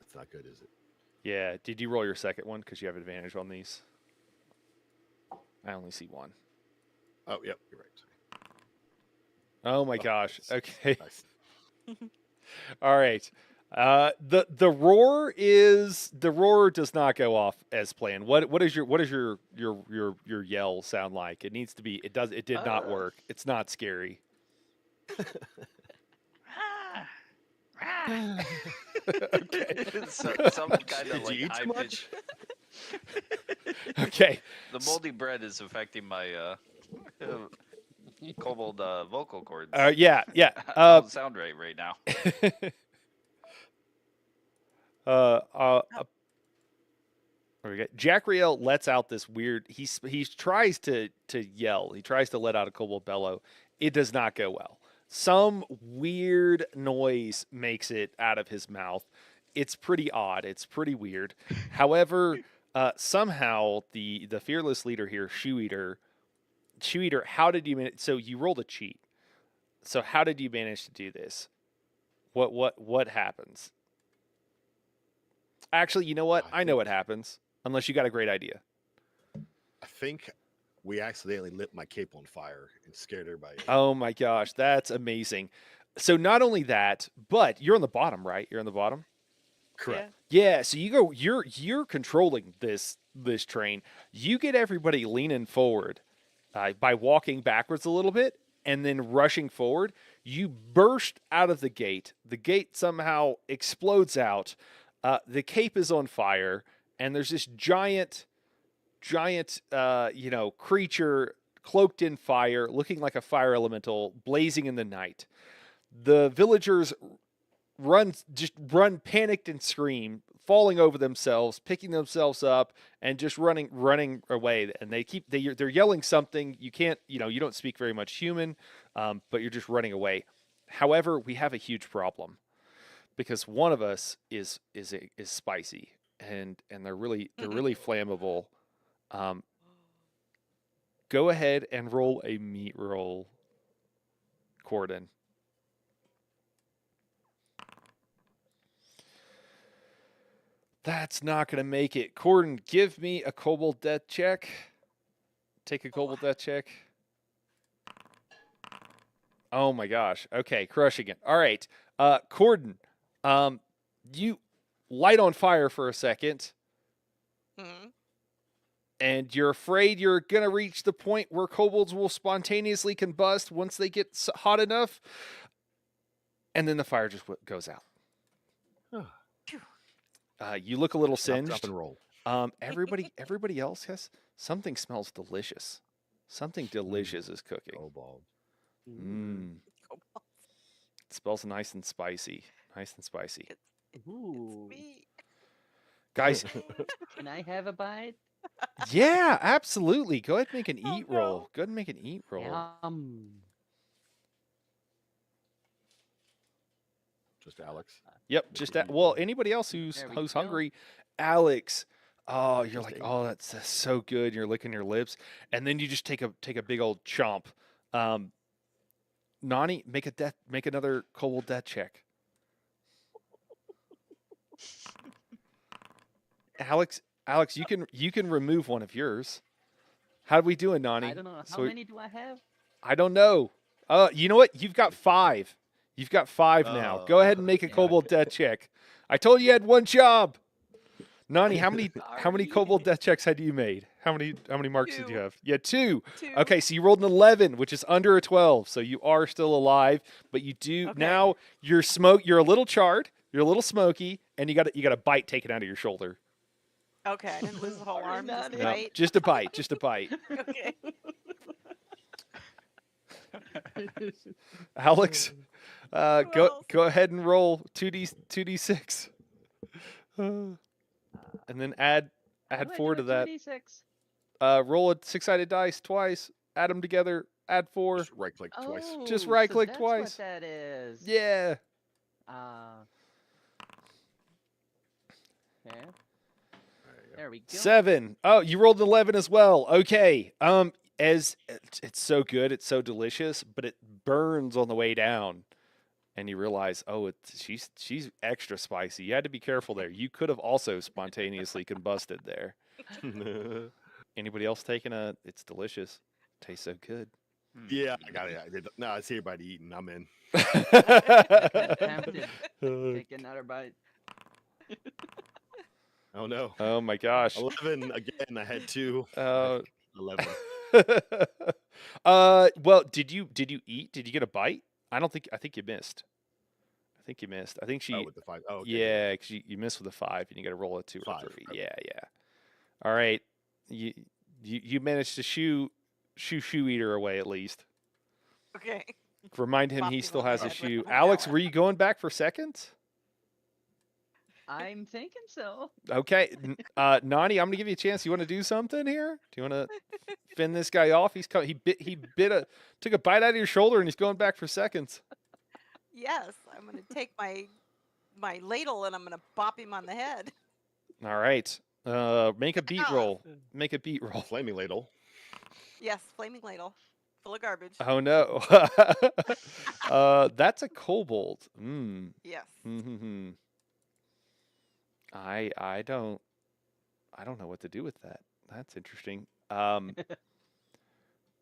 That's not good, is it? Yeah. Did you roll your second one? Because you have advantage on these. I only see one. Oh, yep, you're right. Oh my Oh, gosh. nice. Okay. Nice. All right. The roar does not go off as planned. What is your yell sound like? It needs to be. It did not work. It's not scary. Okay. Some kind Did of like you eat high too pitch. much? Okay. The moldy bread is affecting my kobold vocal cords. Yeah. I don't sound right now. There we go. Jackriel lets out this weird. He tries to yell. He tries to let out a kobold bellow. It does not go well. Some weird noise makes it out of his mouth. It's pretty odd. It's pretty weird. However, somehow the fearless leader here, Shoe Eater, how did you manage? So you rolled a cheat. So how did you manage to do this? What happens? Actually, you know what? I know what happens. Unless you got a great idea. I think we accidentally lit my cape on fire and scared everybody. Oh my gosh, that's amazing. So not only that, but you're on the bottom, right? You're on the bottom. Correct. Yeah. So you're controlling this train. You get everybody leaning forward by walking backwards a little bit and then rushing forward. You burst out of the gate. The gate somehow explodes out. The cape is on fire, and there's this giant, creature cloaked in fire, looking like a fire elemental, blazing in the night. The villagers run panicked and scream, falling over themselves, picking themselves up, and just running away. And they're yelling something. You can't, you don't speak very much human, but you're just running away. However, we have a huge problem because one of us is spicy, and they're really flammable. Go ahead and roll a meat roll, Corden. That's not going to make it. Corden, give me a kobold death check. Take a kobold death check. Oh my gosh. Okay, crushing it. All right. Corden, you light on fire for a second, Mhm. and you're afraid you're going to reach the point where kobolds will spontaneously combust once they get hot enough, and then the fire just goes out. You look a little singed. Up and roll. Everybody else has something smells delicious. Something delicious is cooking. Kobold. Mmm. It smells nice and spicy. Nice and spicy. Ooh. Me. Guys, Can I have a bite? yeah, absolutely. Go ahead and make an Oh, eat no. roll. Go ahead and make an eat roll. Yum. Just Alex. Yep, just that. Well, anybody else who's There we go. hungry, Alex. Oh, you're Just like, ate. oh, that's so good. You're licking your lips, and then you just take a big old chomp. Nani, make another kobold death check. Alex, you can remove one of yours. How are we doing, Nani? I don't know. How So- many do I have? I don't know. You know what? You've got 5. You've got 5 now. Go ahead and make a okay. kobold death check. I told you had one job. Nani, how many Sorry. kobold death checks had you made? How many marks did you 2. have? Yeah, 2. 2. Okay, so you rolled an 11, which is under a 12, so you are still alive. But you do Okay. now. You're a little charred. You're a little smoky, and you got a bite taken out of your shoulder. Okay, I didn't lose the whole Sorry, arm. Just Nani. a No, bite. just a bite. Just a bite. Okay. Alex, Who else? go ahead and roll 2d6, and then add How do I 4 do to a that. 2d6? Roll a 6-sided dice twice. Add them together. Add 4. Just right click twice. Oh, Just so right-click that's twice. What that is. Yeah. Okay. There you go. There we go. 7. Oh, you rolled an 11 as well. Okay. As it's so good, it's so delicious, but it burns on the way down. and you realize, oh, she's extra spicy. You had to be careful there. You could have also spontaneously combusted there. Anybody else taking a? It's delicious. Tastes so good. Yeah, I got it. No, I see everybody eating. I'm in. I'm tempted. Take another bite. Oh no. Oh my gosh. 11 again. I had 2. Uh, 11. well, did you eat? Did you get a bite? I think you missed. I think you missed. I think she. Oh, with the 5. Oh, okay. Yeah, because you missed with a 5, and you got to roll a 2 or 5, 3. okay. Yeah. All right, you managed to shoo Eater away at least. Okay. Remind him Bopped he him still on the has a head with shoe. my Alex, mallet. were you going back for seconds? I'm thinking so. Okay, Nani, I'm gonna give you a chance. You want to do something here? Do you want to fend this guy off? He took a bite out of your shoulder, and he's going back for seconds. Yes, I'm gonna take my ladle and I'm gonna bop him on the head. All right, make a beat Ow. roll. Make a beat roll. Flaming ladle. Yes, flaming ladle, full of garbage. Oh no, that's a kobold. Yes. Mm-hmm. I don't know what to do with that. That's interesting.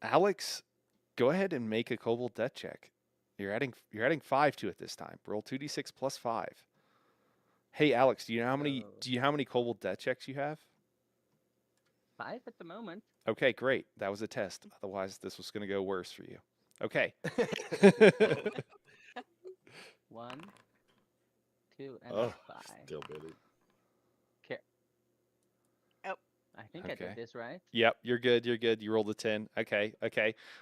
Alex, go ahead and make a kobold death check. You're adding 5 to it this time. Roll 2d6 plus 5. Hey Alex, do you know how many kobold death checks you have? 5 at the moment. Okay, great. That was a test. Otherwise, this was going to go worse for you. Okay. 1, 2, and Oh, 5. still busy. I think I Okay. did this right. Yep, you're good. You rolled a 10. Okay.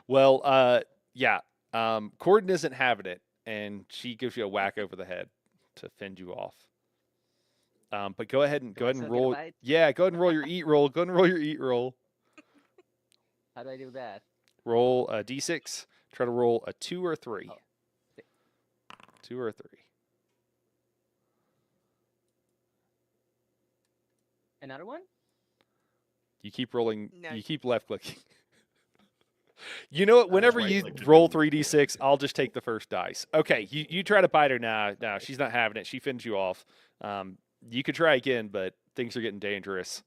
Well, yeah. Corden isn't having it, and she gives you a whack over the head to fend you off. But go ahead and Do I still get a roll. bite? Yeah, go ahead and roll your eat roll. Go ahead and roll your eat roll. How do I do that? Roll a d6. Try to roll a 2 or 3. Oh, 6. 2 or 3. Another one? You keep rolling. No. You keep left clicking. You know what? Whenever right you click to roll do- 3d6, I'll just take the first dice. Okay, you try to bite her now. No, she's not having it. She fends you off. You could try again, but things are getting dangerous.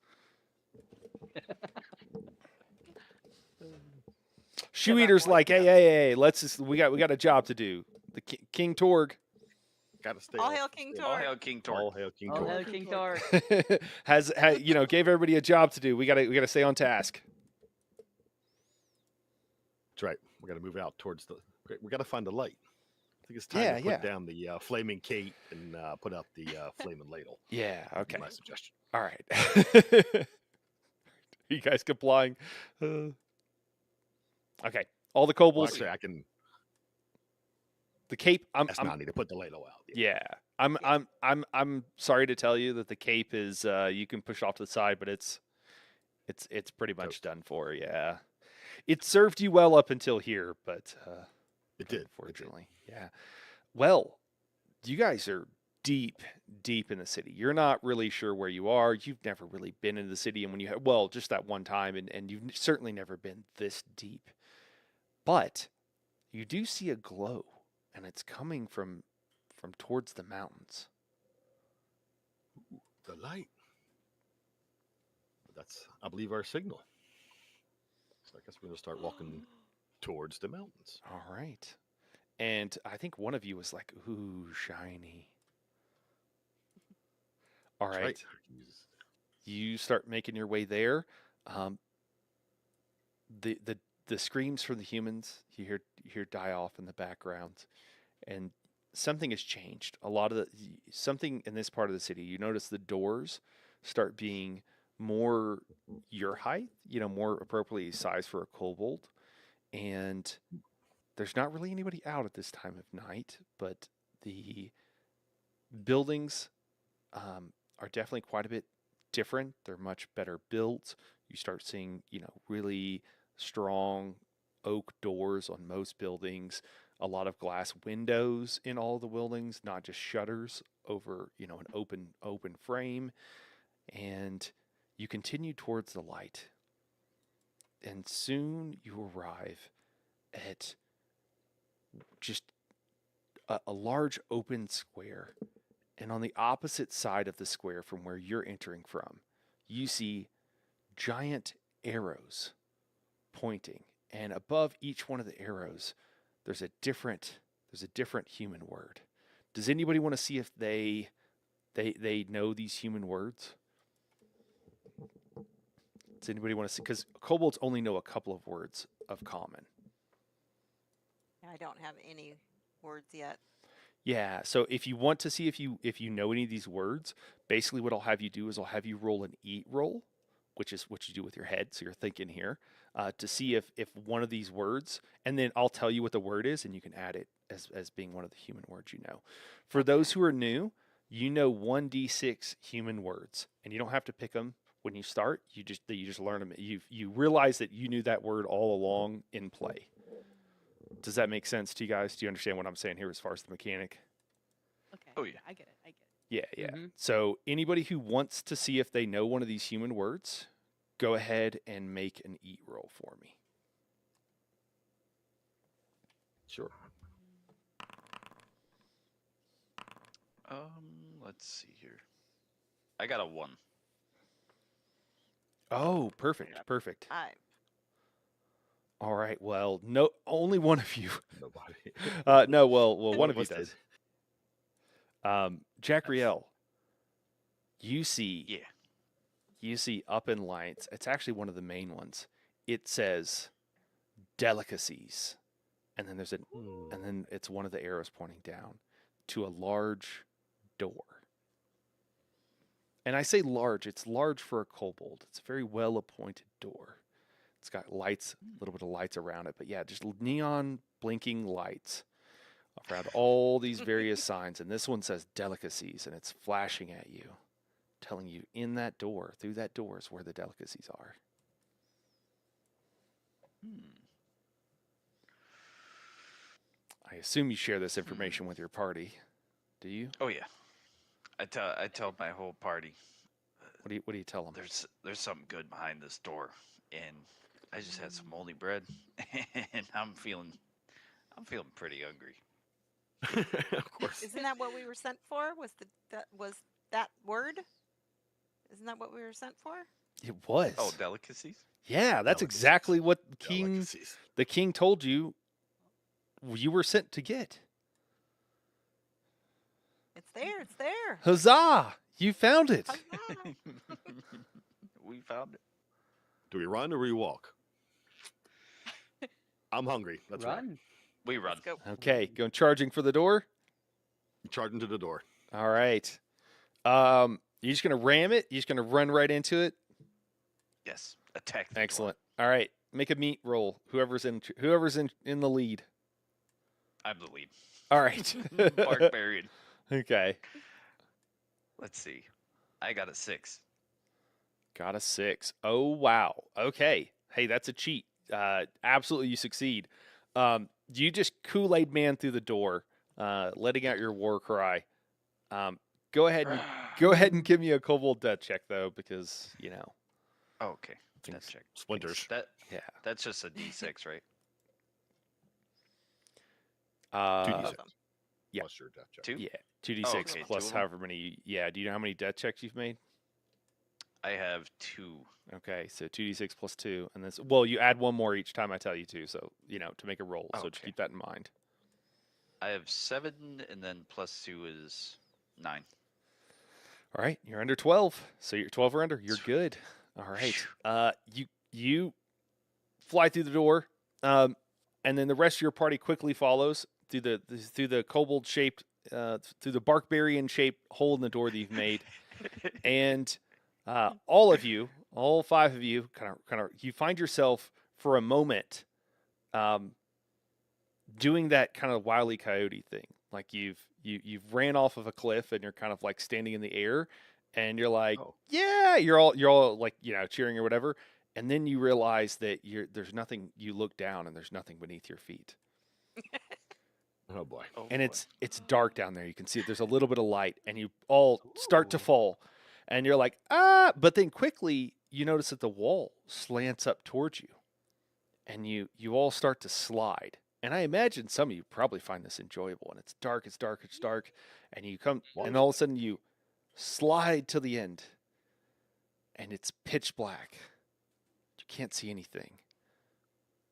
Shoe that Eater's one, like, hey, we got a job to do. The King Torg Gotta stay. All off- hail King stay All off- Torg. hail King Torg. All hail King Oh, Torg. hell, King Tor. has gave everybody a job to do. We gotta stay on task. That's right. We gotta move out towards the. We gotta find the light. I think it's time Yeah, to put yeah. down the flaming Kate and put out the flaming ladle. Yeah. Okay. My suggestion. All right. You guys complying? Okay. All the Well, kobolds. actually, I can The cape. ask Nani to put the ladle out. Yeah. I'm sorry to tell you that the cape is you can push off to the side, but it's pretty much Toast. done for. Yeah. It served you well up until here, but It did. unfortunately, yeah. Well, you guys are deep in the city. You're not really sure where you are. You've never really been in the city, and when you just that one time, and you've certainly never been this deep. But you do see a glow, and it's coming from towards the mountains. The light. That's, I believe, our signal. So I guess we're gonna start walking towards the mountains. All right. And I think one of you was like, ooh, shiny. All That's right. You start making your way there. The screams from the humans you hear die off in the background, and something has changed. Something in this part of the city. You notice the doors start being more your height, more appropriately sized for a kobold, and there's not really anybody out at this time of night, but the buildings are definitely quite a bit different. They're much better built. You start seeing, really strong oak doors on most buildings, a lot of glass windows in all the buildings, not just shutters over, an open frame. And you continue towards the light. And soon you arrive at just a large open square, and on the opposite side of the square from where you're entering from, you see giant arrows pointing, and above each one of the arrows, there's a different human word. Does anybody want to see if they know these human words? Does anybody want to see? Because kobolds only know a couple of words of common. I don't have any words yet. Yeah, so if you want to see if you know any of these words, basically what I'll have you do is I'll have you roll an eat roll, which is what you do with your head. So you're thinking here to see if one of these words, and then I'll tell you what the word is, and you can add it as being one of the human words you know. For those who are new, you know 1d6 human words, and you don't have to pick them when you start. You just learn them. You realize that you knew that word all along in play. Does that make sense to you guys? Do you understand what I'm saying here as far as the mechanic? Okay. Oh, yeah. I get it. I get it. Yeah. Mhm. So anybody who wants to see if they know one of these human words, go ahead and make an eat roll for me. Sure. Let's see here. I got a 1. Oh, perfect. Perfect. 5. All right. Well, no, only one of you. Nobody. No, well, One one of of you us did. does. Jack Riel, you see up in lights. It's actually one of the main ones. It says delicacies, and then and then it's one of the arrows pointing down to a large door. And I say large. It's large for a kobold. It's a very well appointed door. It's got lights, a little bit of lights around it, but yeah, just neon blinking lights around all these various signs. And this one says delicacies, and it's flashing at you, telling you through that door is where the delicacies are. I assume you share this information with your party. Do you? Oh yeah. I tell my whole party What do you tell them? there's something good behind this door, and I just had some moldy bread, and I'm feeling pretty hungry. Of course. Isn't that what we were sent for? Was that word? Isn't that what we were sent for? It was. Oh, delicacies. Yeah, that's Delicacies. exactly what Delicacies. the king told you were sent to get. It's there. It's there. Huzzah! You found it. Huzzah. We found it. Do we run or we walk? I'm hungry. Let's run. Run. We run. Let's go. Okay, going charging for the door. Charging to the door. All right. You just gonna ram it? You just gonna run right into it? Yes. Attack. The door. Excellent. All right, make a meat roll. Whoever's in the lead. I'm the lead. All right. Barbarian. Okay. Let's see. I got a 6. Got a 6. Oh wow. Okay. Hey, that's a cheat. Absolutely, you succeed. You just Kool-Aid man through the door, letting out your war cry. Go ahead and give me a kobold death check though, because Okay. Things- Death check. Splinters. yeah. That's just a D6, right? 2d6. Awesome. Yeah. Plus your death check. 2. Yeah, 2d6 Oh, okay, plus 2 of 'em. however many. Yeah, do you know how many death checks you've made? I have 2. Okay, so 2d6 plus 2, and this. Well, you add one more each time I tell you to, so to make a roll. So just Okay. keep that in mind. I have 7, and then plus 2 is 9. All right, you're under 12, so you're 12 or under. You're good. All right. You fly through the door, and then the rest of your party quickly follows through the kobold shaped, through the barbarian shaped hole in the door that you've made, and all of you, all 5 of you, kind of, you find yourself for a moment, doing that kind of Wile E. Coyote thing, like you've ran off of a cliff and you're kind of like standing in the air, and you're like, Oh. yeah, you're all like cheering or whatever, and then you realize that there's nothing. You look down and there's nothing beneath your feet. Oh boy. Oh, And boy. it's dark down there. You can see there's a little bit of light, and you all start to fall, and you're like, ah! But then quickly you notice that the wall slants up towards you, and you all start to slide And I imagine some of you probably find this enjoyable. And it's dark, it's dark, it's dark. And you come, Long and as- all of a sudden you slide to the end. And it's pitch black. You can't see anything.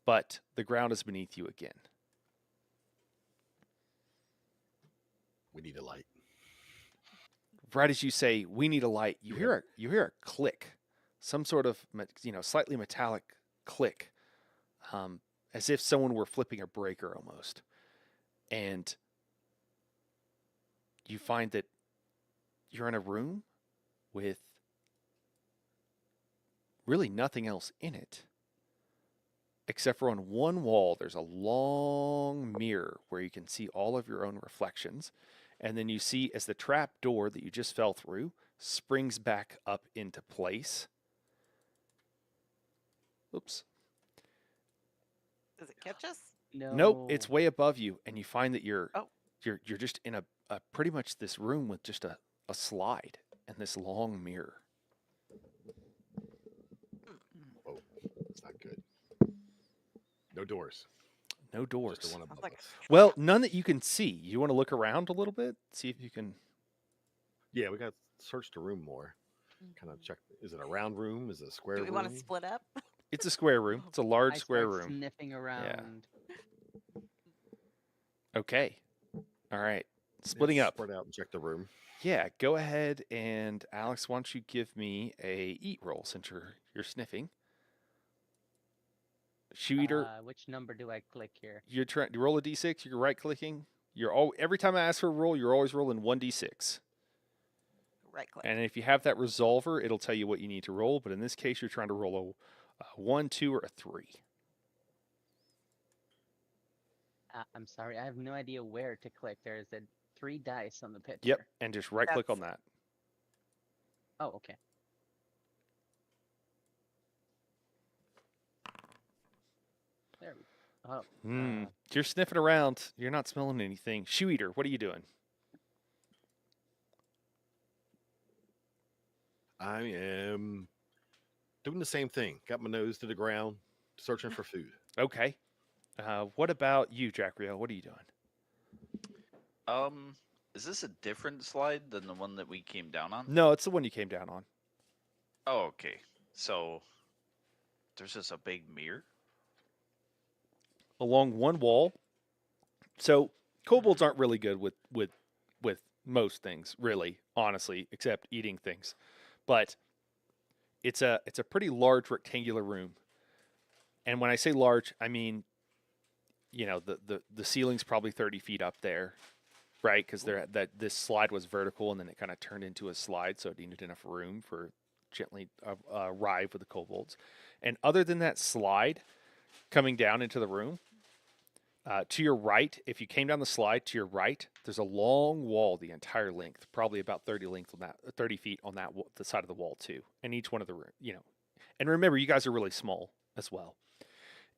But the ground is beneath you again. We need a light. Right as you say, we need a light, you hear a click, some sort of slightly metallic click, as if someone were flipping a breaker almost, and you find that you're in a room with really nothing else in it, except for on one wall there's a long mirror where you can see all of your own reflections. And then you see as the trap door that you just fell through springs back up into place. Oops. Does it catch us? No. Nope, it's way above you, and you find that you're Oh. you're just in a pretty much this room with just a slide and this long mirror. Oh, it's not good. No doors. No doors. Just the one above like us. Well, none that you can see. You want to look around a little bit, see if you can. Yeah, we got to search the room more. Kind of check. Is it a round room? Is it a square Do room? we want to split up? It's a square room. It's a large I square start room. sniffing around. Okay. All right. Splitting Yeah, up. Spread out and check the room. Yeah, go ahead and Alex, why don't you give me a eat roll since you're sniffing. Shoe eater, Which number do I click here? you're trying to roll a d6, you're right clicking. Every time I ask for a roll, you're always rolling 1d6. Right click. And if you have that resolver, it'll tell you what you need to roll, but in this case you're trying to roll a 1, 2, or a 3. I'm sorry, I have no idea where to click. There's a 3 dice on the picture. Yep, and just right click on that. Oh, okay. There we go. Oh, You're sniffing around. You're not smelling anything. Shoe eater, what are you doing? I am doing the same thing. Got my nose to the ground, searching for food. Okay. What about you, Jack Rio? What are you doing? Is this a different slide than the one that we came down on? No, it's the one you came down on. Oh, okay. So there's just a big mirror. Along one wall. So kobolds aren't really good with most things, really, honestly, except eating things. But it's a pretty large rectangular room. And when I say large, I mean, the ceiling's probably 30 feet up there, right? Because this slide was vertical and then it kind of turned into a slide, so it needed enough room for gently arrive with the kobolds. And other than that slide coming down into the room, to your right, if you came down the slide to your right, there's a long wall the entire length, probably about 30 feet on that the side of the wall too. And each one of the and remember, you guys are really small as well,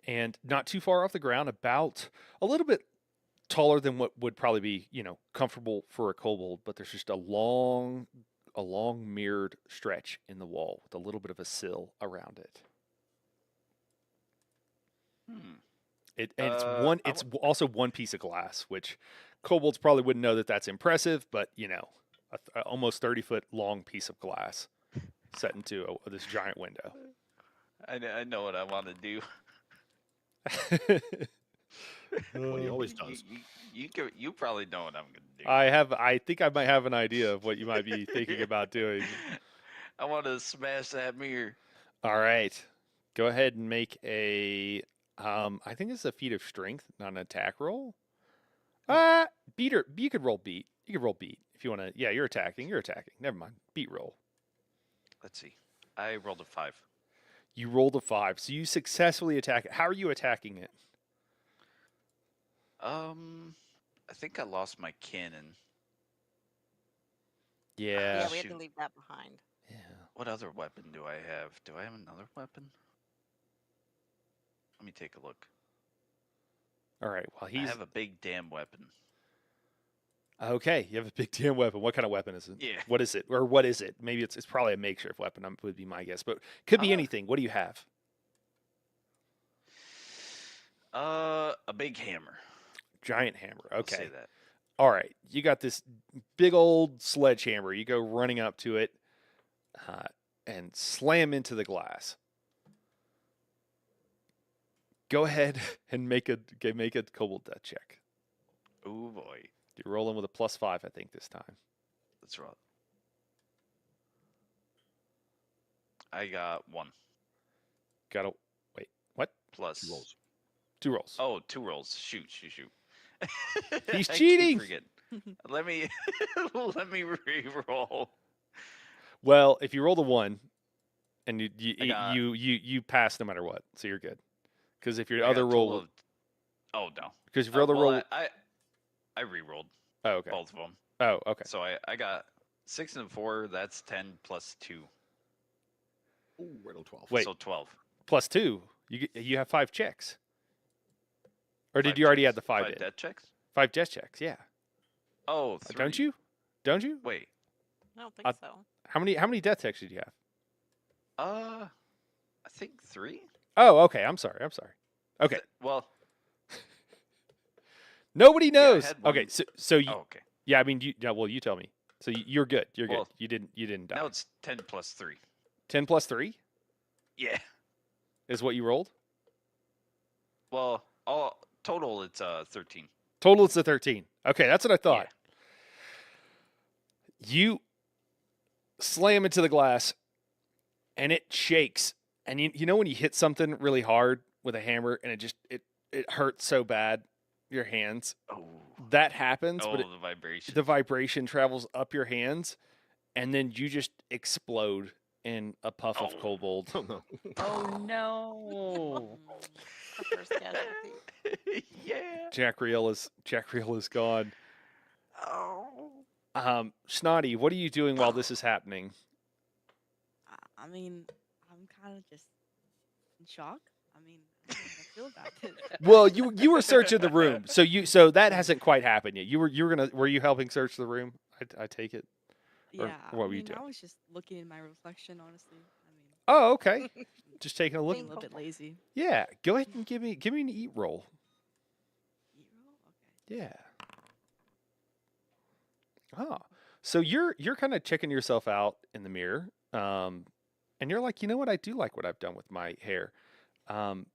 and not too far off the ground, about a little bit taller than what would probably be comfortable for a kobold. But there's just a long mirrored stretch in the wall with a little bit of a sill around it. It's also one piece of glass, which kobolds probably wouldn't know that that's impressive, but a almost 30-foot long piece of glass set into this giant window. I know what I want to do. What he always does. You probably know what I'm gonna do. I think I might have an idea of what you might be thinking about doing. I want to smash that mirror. All right, go ahead and make a. I think it's a feat of strength, not an attack roll. Beat or you could roll beat. You could roll beat if you want to. Yeah, you're attacking. You're attacking. Never mind. Beat roll. Let's see. I rolled a 5. You rolled a 5, so you successfully attack it. How are you attacking it? I think I lost my cannon. Yeah. Yeah, we had to shoot. leave that behind. Yeah. What other weapon do I have? Do I have another weapon? Let me take a look. All right. Well, I have a big damn weapon. okay. You have a big damn weapon. What kind of weapon is it? Yeah. What is it? Or what is it? Maybe it's probably a makeshift weapon. Would be my guess, but could be anything. What do you have? A big hammer. Giant hammer. I'll Okay. say that. All right. You got this big old sledgehammer. You go running up to it and slam into the glass. Go ahead and make a kobold death check. Oh boy. You're rolling with a +5, I think, this time. That's right. I got 1 Got to wait. What? plus 2 rolls. 2 rolls. Oh, 2 rolls. Shoot. He's I keep cheating. forgetting. Let me re-roll. Well, if you roll the 1, and I got- you pass no matter what, so you're good. Because if your I got other a total roll, of- Oh no. because if your other well, roll, I re-rolled oh okay, both of them. oh okay, So I got 6 and 4. That's 10 plus 2. Oh, right on 12. Wait. So 12. +2. You have 5 checks. Or did 5 you already checks. add the 5 5 in? death checks? 5 death checks, yeah. Oh, 3. Don't you? Don't you? Wait. I don't think Uh, so. How many death checks did you have? I think 3. Oh, okay. I'm sorry. Okay. Well, Nobody Yeah, I knows. had Okay. one. So you, oh, okay. yeah. I mean, well, you tell me. So you're good. You're good. Well, You didn't die. Now it's 10 plus 3. 10 plus 3 Yeah. is what you rolled. Well, all total it's 13. Total, it's a 13. Okay, that's what I thought. You slam into the glass, and it shakes. And you know when you hit something really hard with a hammer, and it hurts so bad, your hands. Oh. That happens, Oh, but the vibration. the vibration travels up your hands, and then you just explode in a puff of Oh. kobold. Oh, no. Oh no! The first casualty. Yeah. Jack Reel is gone. Oh. Snotty, what are you doing while this is happening? I mean, I'm kind of just in shock. I mean, I don't know how I feel about this. Well, you were searching the room, so that hasn't quite happened yet. Were you helping search the room? I take it. Or Yeah, what I were you mean, doing? I was just looking in my reflection, honestly. I mean, Oh, okay. Just taking a look. being a little bit lazy. Yeah, go ahead and give me an eat roll. Eat roll? Okay. Yeah. Oh, so you're kind of checking yourself out in the mirror, and you're like, you know what? I do like what I've done with my hair, and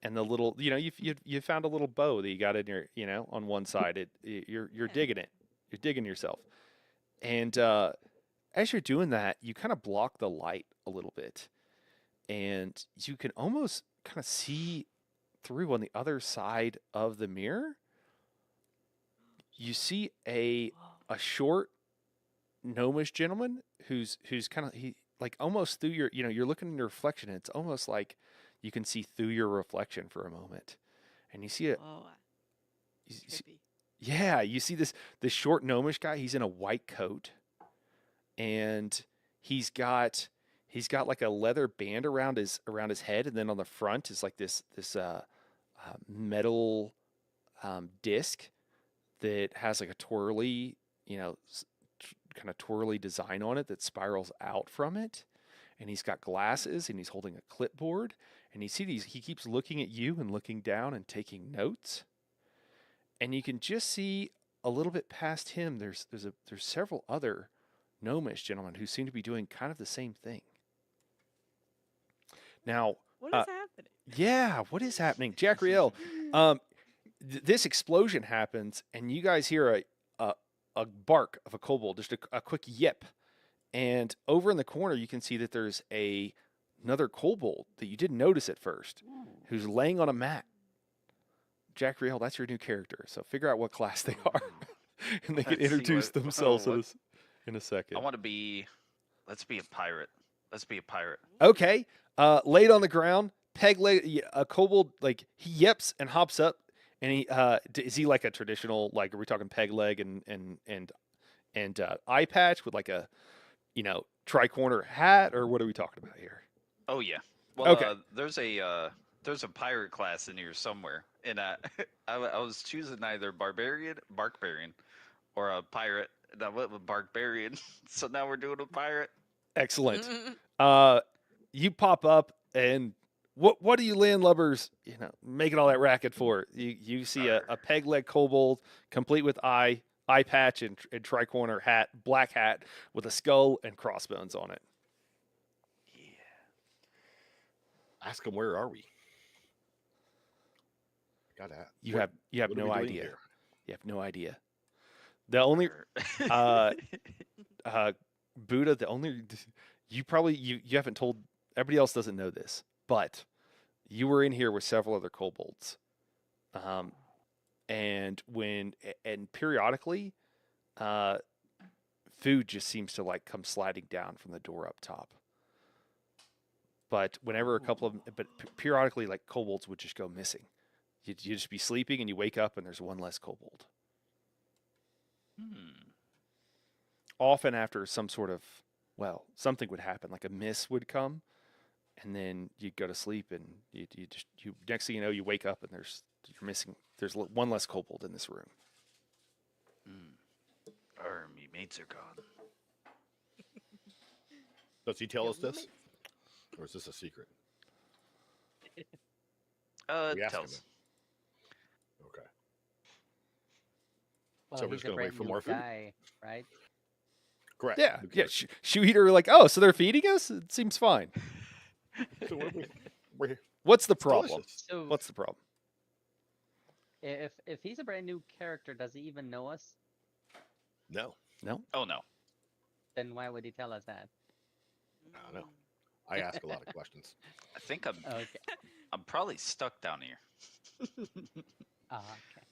the little, you found a little bow that you got in your, on one side. You're Yeah. digging it. You're digging yourself, and as you're doing that, you kind of block the light a little bit, and you can almost kind of see through on the other side of the mirror. You see a Whoa. short gnomish gentleman who's kind of like almost through your, you're looking in your reflection, and it's almost like you can see through your reflection for a moment, and you see Oh, you see- trippy. yeah, you see this short gnomish guy. He's in a white coat, and he's got like a leather band around his head, and then on the front is like this metal disc that has like a twirly, kind of twirly design on it that spirals out from it. And he's got glasses, and he's holding a clipboard, and he keeps looking at you and looking down and taking notes. And you can just see a little bit past him. There's several other gnomish gentlemen who seem to be doing kind of the same thing. Now, What is happening? yeah, what is happening, Jack Riel? This explosion happens, and you guys hear a bark of a kobold, just a quick yip. And over in the corner, you can see that there's another kobold that you didn't notice at first, who's laying on a mat. Jack Riel, that's your new character. So figure out what class they are, and they can Let's see introduce what- themselves what- in a second. Let's be a pirate. Let's be a pirate. Okay. Laid on the ground, peg leg, a kobold, like he yips and hops up, and he is he like a traditional, like, are we talking peg leg and eye patch with like a tri-corner hat, or what are we talking about here? Oh yeah. Well, Okay. there's a pirate class in here somewhere, and I was choosing either barbarian, or a pirate. And I went with barbarian, so now we're doing a pirate. Excellent. You pop up, and what are you landlubbers, making all that racket for? You see a peg leg kobold, complete with eye patch and tricorner hat, black hat with a skull and crossbones on it. Yeah. Ask him, where are we? Got that. You have what are no we doing idea. here? You have no idea. The only Arr. Buddha, the only you probably you haven't told everybody else doesn't know this, but you were in here with several other kobolds. And periodically, food just seems to like come sliding down from the door up top. But whenever periodically, like kobolds would just go missing. You just be sleeping and you wake up and there's one less kobold. Often after some sort of, something would happen, like a mist would come, and then you'd go to sleep and you next thing you know, you wake up and there's one less kobold in this room. Our me mates are gone. Does he tell Yeah, us this? Or is this a secret? We asked him. Tells. Okay. Well, So we're he's just a gonna wait brand for new more food? guy, right? Correct. Yeah, Who yeah. cares? Shoe Eater, like, oh, so they're feeding us? It seems fine. So what are we're here. What's the It's problem? delicious. So What's the problem? if he's a brand new character, does he even know us? No, No. Oh no. Then why would he tell us that? I don't know. I ask a lot of questions. I think I'm Okay. I'm probably stuck down here. Okay.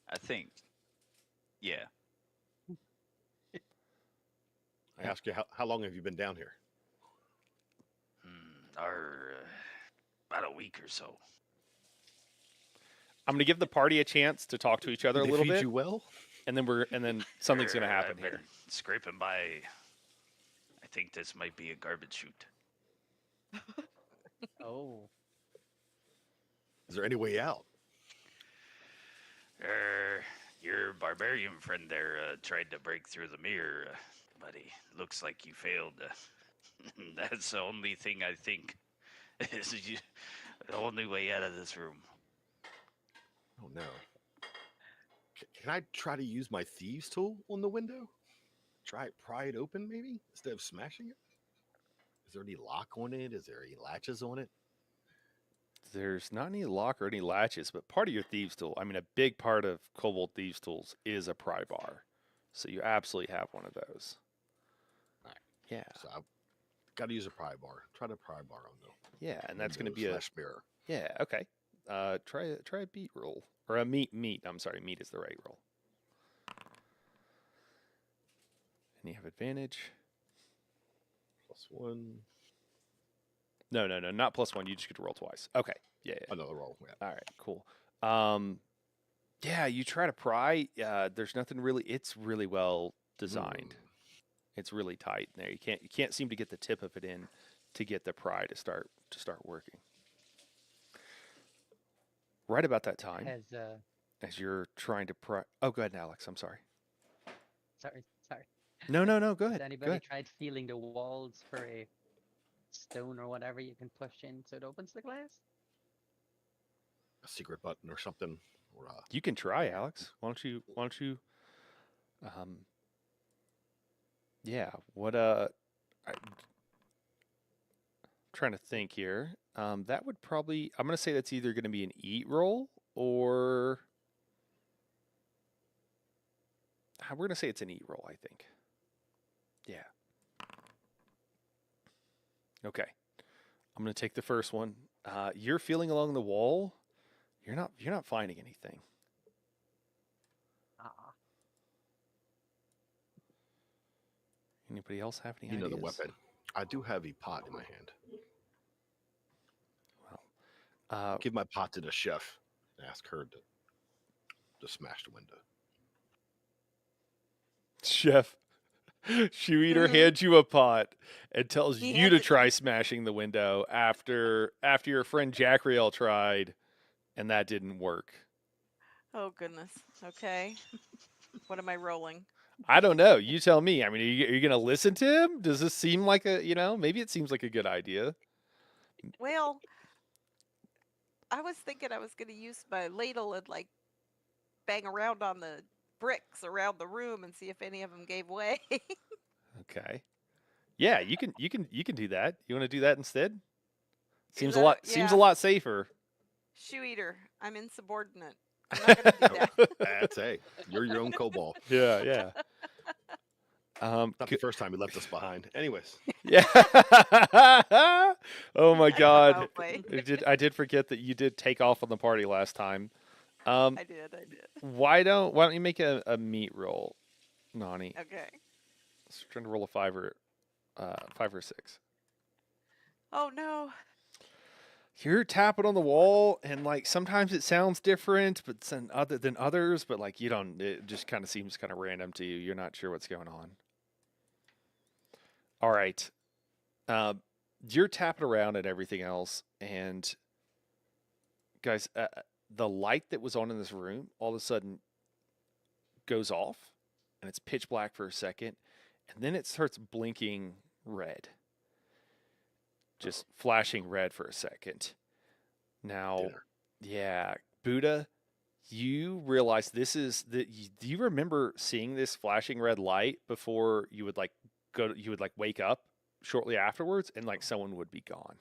I think. Yeah. I ask you, how long have you been down here? About a week or so. I'm gonna give the party a chance to talk to each other a Did they little feed bit, you well? and then something's gonna happen I've here. been scraping by. I think this might be a garbage chute. Oh. Is there any way out? Your barbarian friend there tried to break through the mirror, but he looks like you failed. That's the only thing I think is the only way out of this room. Oh no. Can I try to use my thieves tool on the window? Pry it open maybe instead of smashing it? Is there any lock on it? Is there any latches on it? There's not any lock or any latches, but part of your thieves tool, I mean, a big part of Kobold thieves tools is a pry bar, so you absolutely have one of those. Alright. Yeah, So I've got to use a pry bar. Try to pry bar on the yeah, and that's going to window be a slash mirror. yeah. Okay, try a beat roll or a meat. I'm sorry, meat is the right roll. And you have advantage. +1. No, not +1. You just get to roll twice. Okay, yeah. Another roll. Yeah. All right, cool. Yeah, you try to pry. There's nothing really. It's really well designed. It's really tight in there. You can't seem to get the tip of it in to get the pry to start working. Right about that time, Has as you're trying to pry. Oh, go ahead, Alex. I'm sorry. sorry. No. Go Has ahead. anybody Go ahead. tried feeling the walls for a stone or whatever you can push in so it opens the glass? A secret button or something. Or You can try, Alex. Why don't you? Yeah. What? Trying to think here. That would probably. I'm gonna say that's either gonna be an eat roll or. We're gonna say it's an eat roll. I think. Yeah. Okay. I'm gonna take the first one. You're feeling along the wall. You're not finding anything. Ah. Anybody else have any you know ideas? the weapon. I do have a pot in my hand. Give my pot to the chef and ask her to smash the window. Chef Shoe Eater hands you a pot and tells He you hands to it- try smashing the window after your friend Jackriel tried and that didn't work. Oh goodness. Okay. What am I rolling? I don't know. You tell me. I mean, are you going to listen to him? Does this seem like maybe it seems like a good idea. Well, I was thinking I was going to use my ladle and like bang around on the bricks around the room and see if any of them gave way. Okay. Yeah, you can do that. You want to do that instead? Is Seems a that lot a- seems a yeah. lot safer. Shoe eater. I'm insubordinate. I'm not going to do that. That's hey, you're your own kobold. Yeah, yeah. Not the first time he left us behind. Anyways, Yeah. Oh my I know, God. Wait. I did forget that you did take off on the party last time. I did. Why don't you make a meat roll, Nani? Okay. So trying to roll a 5 or 6. Oh no. You're tapping on the wall, and like sometimes it sounds different, but other than others, but like you don't. It just kind of seems kind of random to you. You're not sure what's going on. All right, you're tapping around and everything else, and guys, the light that was on in this room all of a sudden goes off, and it's pitch black for a second, and then it starts blinking red. Just flashing red for a second. Now, dinner. yeah, Buddha, you realize this is the. Do you remember seeing this flashing red light before you would like you would like wake up shortly afterwards, and like someone would be gone.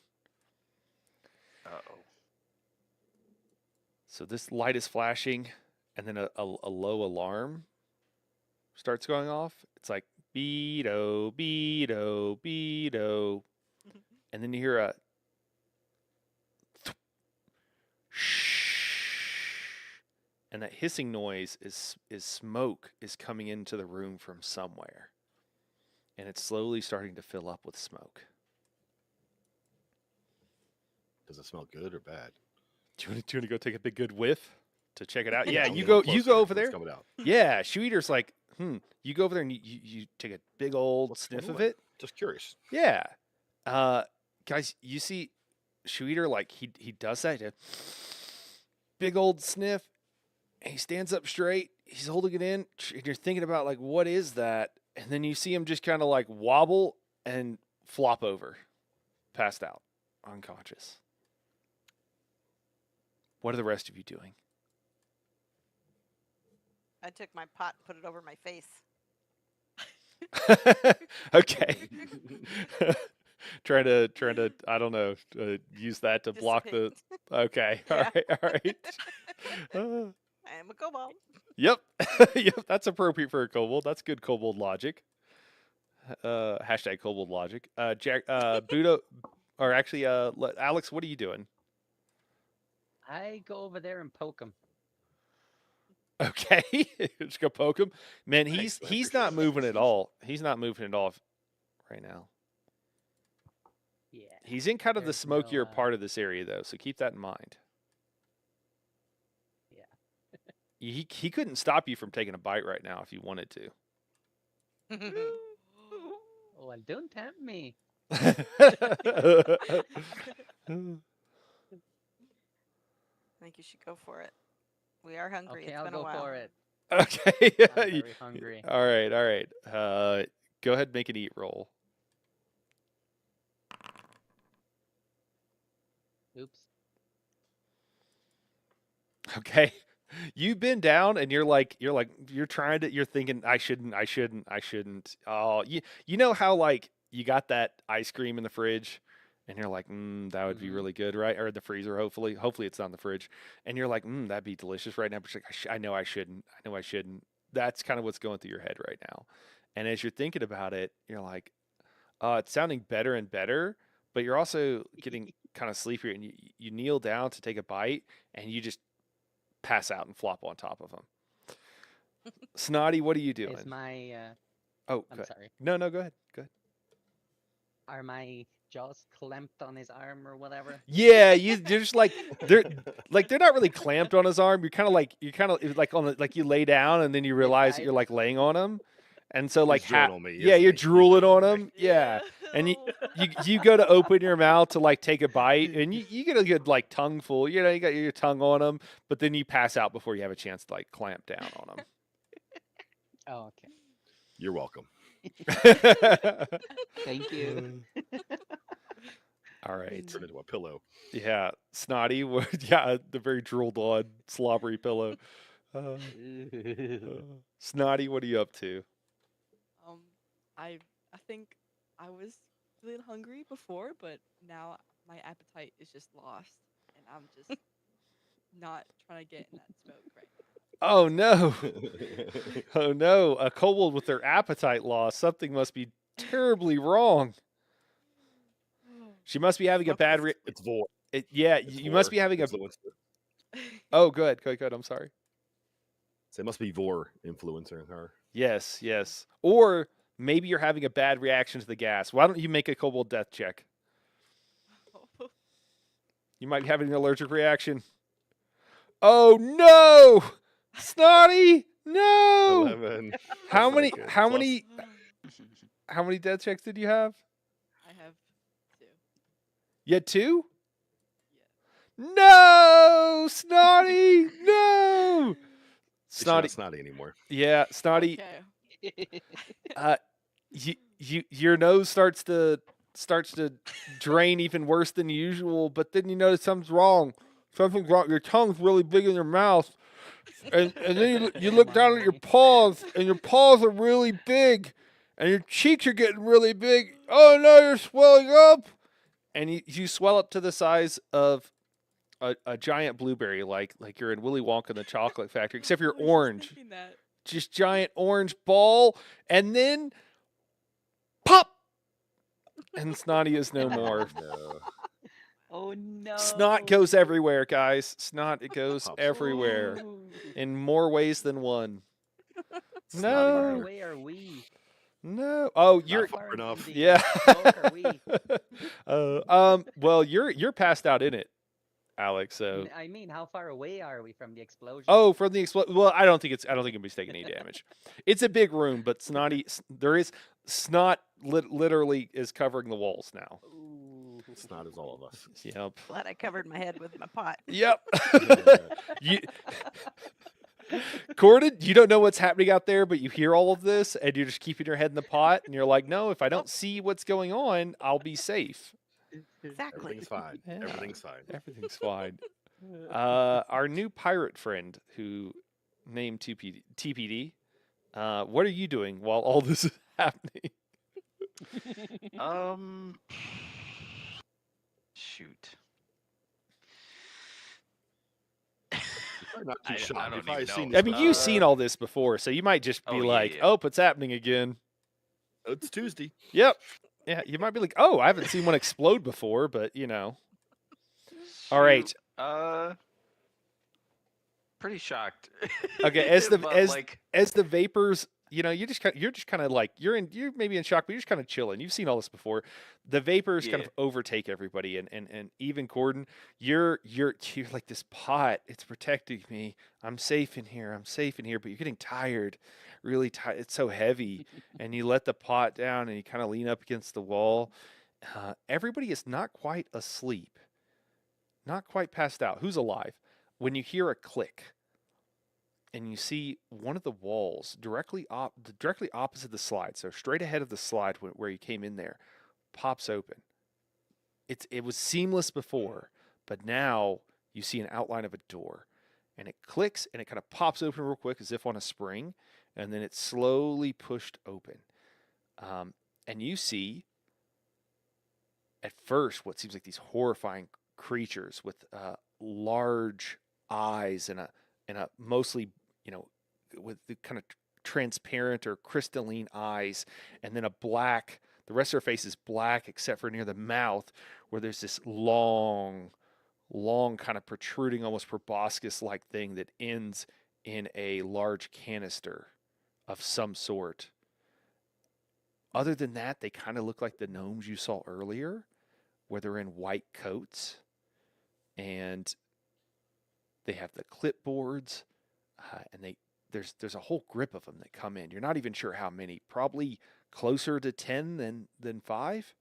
Uh-oh. So this light is flashing, and then a low alarm starts going off. It's like beedo, beedo, beedo. And then you hear a and that hissing noise is smoke is coming into the room from somewhere. And it's slowly starting to fill up with smoke. Does it smell good or bad? Do you want to go take a big good whiff to check it out? Yeah, Yeah, I'm you a go little you closer. go over What's there. coming out? Yeah, Shoe Eater's like, you go over there and you take a big old What's sniff going of on? it. Just curious. Yeah. Guys, you see Shoe Eater, like he does that. Big old sniff. And he stands up straight. He's holding it in. And you're thinking about like, what is that? And then you see him just kind of like wobble and flop over, passed out, unconscious. What are the rest of you doing? I took my pot and put it over my face. Okay. trying to I don't know, use that to block the. Dissipate. Okay. Yeah. All right. I am a kobold. Yep. Yep. That's appropriate for a kobold. That's good kobold logic. Hashtag kobold logic. Jack. Buddha. Or actually, Alex, what are you doing? I go over there and poke him. Okay. Just go poke him. Man, Thanks, I he's appreciate not it. moving at all. He's not moving at all right now. Yeah. He's in kind of the There's smokier no, part of this area, though, so keep that in mind. Yeah. He couldn't stop you from taking a bite right now if you wanted to. Oh, well, don't tempt me. I think you should go for it. We are hungry. Okay, It's I'll been a go while. for it. Okay. I'm very hungry. All right. All right. Go ahead and make an eat roll. Oops. Okay. You've been down and you're thinking I shouldn't. Oh, you know how like you got that ice cream in the fridge and you're like, that would be Mhm. really good, right? Or in the freezer, hopefully it's not in the fridge. And you're like, that'd be delicious right now. But you're like, I know I shouldn't. That's kind of what's going through your head right now. And as you're thinking about it, you're like, it's sounding better and better, but you're also getting kind of sleepier and you kneel down to take a bite and you just pass out and flop on top of him. Snotty, what are you doing? Is my Oh, I'm go ahead. sorry. No, go ahead. Go ahead. Are my jaws clamped on his arm or whatever? Yeah, you're just like they're not really clamped on his arm. You're kind of like on the, like you lay down and then you realize that you're like laying on him, and so like He's drooling on me, yeah, isn't you're he? He's drooling on drooling on him. Yeah, and you go to open your mouth to like take a bite, and you get a good like tongue full. You know, you got your tongue on him, but then you pass out before you have a chance to like clamp down on Oh, okay. You're welcome. him. Thank you. All right. Turn into a pillow. Yeah, Snotty. Yeah, the very drooled on, slobbery pillow. Uh, Snotty, what are you up to? Um, I think I was feeling hungry before, but now my appetite is just lost, and I'm just not trying to get in that smoke right Oh no! Oh no! A kobold with their appetite lost. Something must be terribly wrong. now. She must be having a bad. It's Vor. Yeah, It's you must Vor be having a. influencer. Oh, good, good, good. I'm sorry. So it must be Vor influencing her. Yes, yes. Or maybe you're having a bad reaction to the gas. Why don't you make a kobold death check? You might be having an allergic reaction. Oh no! Snotty! No! 11. How That's not many? good. How Plus- many? How many death checks did you have? I have 2. You had 2? Yeah. No, Snotty, no. She's Snotty, not snotty anymore. yeah, Snotty. Okay. Your nose starts to drain even worse than usual, but then you notice something's wrong. Something's wrong. Your tongue's really big in your mouth, and then you look down at your paws, and your paws are really big, and your cheeks are getting really big. Oh no, you're swelling up, and you swell up to the size of a giant blueberry, like you're in Willy Wonka and the Chocolate Factory, except you're I was just orange, thinking that. just giant orange ball, and then pop, and Snotty is no more. No. Oh no. Snot goes everywhere, guys. Snot, it goes Pops. everywhere Ooh. in more ways than one. Snotty How far No, here. away are we? no. Oh, Not you're far How far enough. from the yeah. smoke are we? Well, you're passed out in it, Alex. So. I mean, how far away are we from the explosion? Oh, from the explosion. Well, I don't think anybody's taking any damage. It's a big room, but there is snot. Literally is covering the walls now. Ooh. Snot is all of us. Yep. Glad I covered my head with my pot. Yep. you, Gordon, you don't know what's happening out there, but you hear all of this, and you're just keeping your head in the pot, and you're like, "No, if I don't see what's going on, I'll be safe. Exactly. Everything's fine. Yeah. Everything's fine. Everything's fine." Our new pirate friend, who named TPD, what are you doing while all this is happening? Shoot. You're not too I shocked. don't If I had even seen know. I this mean, you've seen Uh, all this before, so you might just be oh, yeah, like, yeah. "Oh, it's happening again." it's Tuesday. Yep. Yeah, you might be like, "Oh, I haven't seen one explode before," but you know. All right. Shoot, pretty shocked. Okay, as the But, like, as the vapors, you're just kind of like you're maybe in shock, but you're just kind of chilling. You've seen all this before. The vapors kind Yeah. of overtake everybody, and even Gordon, you're like, this pot. It's protecting me. I'm safe in here. I'm safe in here. But you're getting tired, really tired. It's so heavy, and you let the pot down, and you kind of lean up against the wall. Everybody is not quite asleep, not quite passed out. Who's alive? When you hear a click, and you see one of the walls directly opposite the slide, so straight ahead of the slide where you came in there, pops open. It was seamless before, but now you see an outline of a door, and it clicks and it kind of pops open real quick as if on a spring, and then it's slowly pushed open. And you see, at first, what seems like these horrifying creatures with large eyes and a mostly, with the kind of transparent or crystalline eyes, and then the rest of her face is black except for near the mouth, where there's this long kind of protruding, almost proboscis like thing that ends in a large canister of some sort. Other than that, they kind of look like the gnomes you saw earlier, where they're in white coats, and they have the clipboards, and there's a whole grip of them that come in. You're not even sure how many, probably closer to 10 than 5.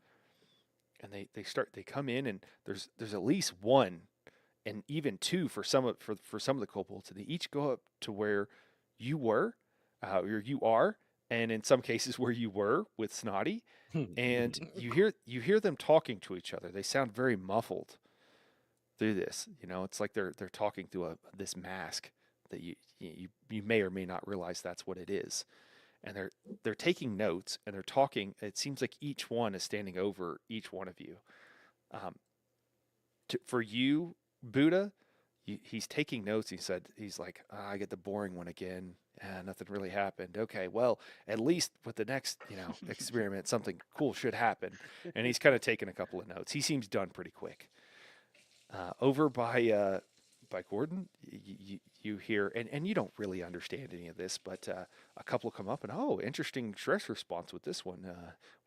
And they come in, and there's at least 1 and even 2 for some of the kobolds, and they each go up to where you were, or you are, and in some cases where you were with Snotty, and you hear them talking to each other. They sound very muffled through this. It's like they're talking through this mask that you may or may not realize that's what it is. And they're taking notes and they're talking. It seems like each one is standing over each one of you. For you, Buddha, he's taking notes. He's like, I get the boring one again. Nothing really happened. Okay, well, at least with the next experiment, something cool should happen. And he's kind of taking a couple of notes. He seems done pretty quick. Over by Gordon, you hear, and you don't really understand any of this, but a couple come up and, interesting stress response with this one.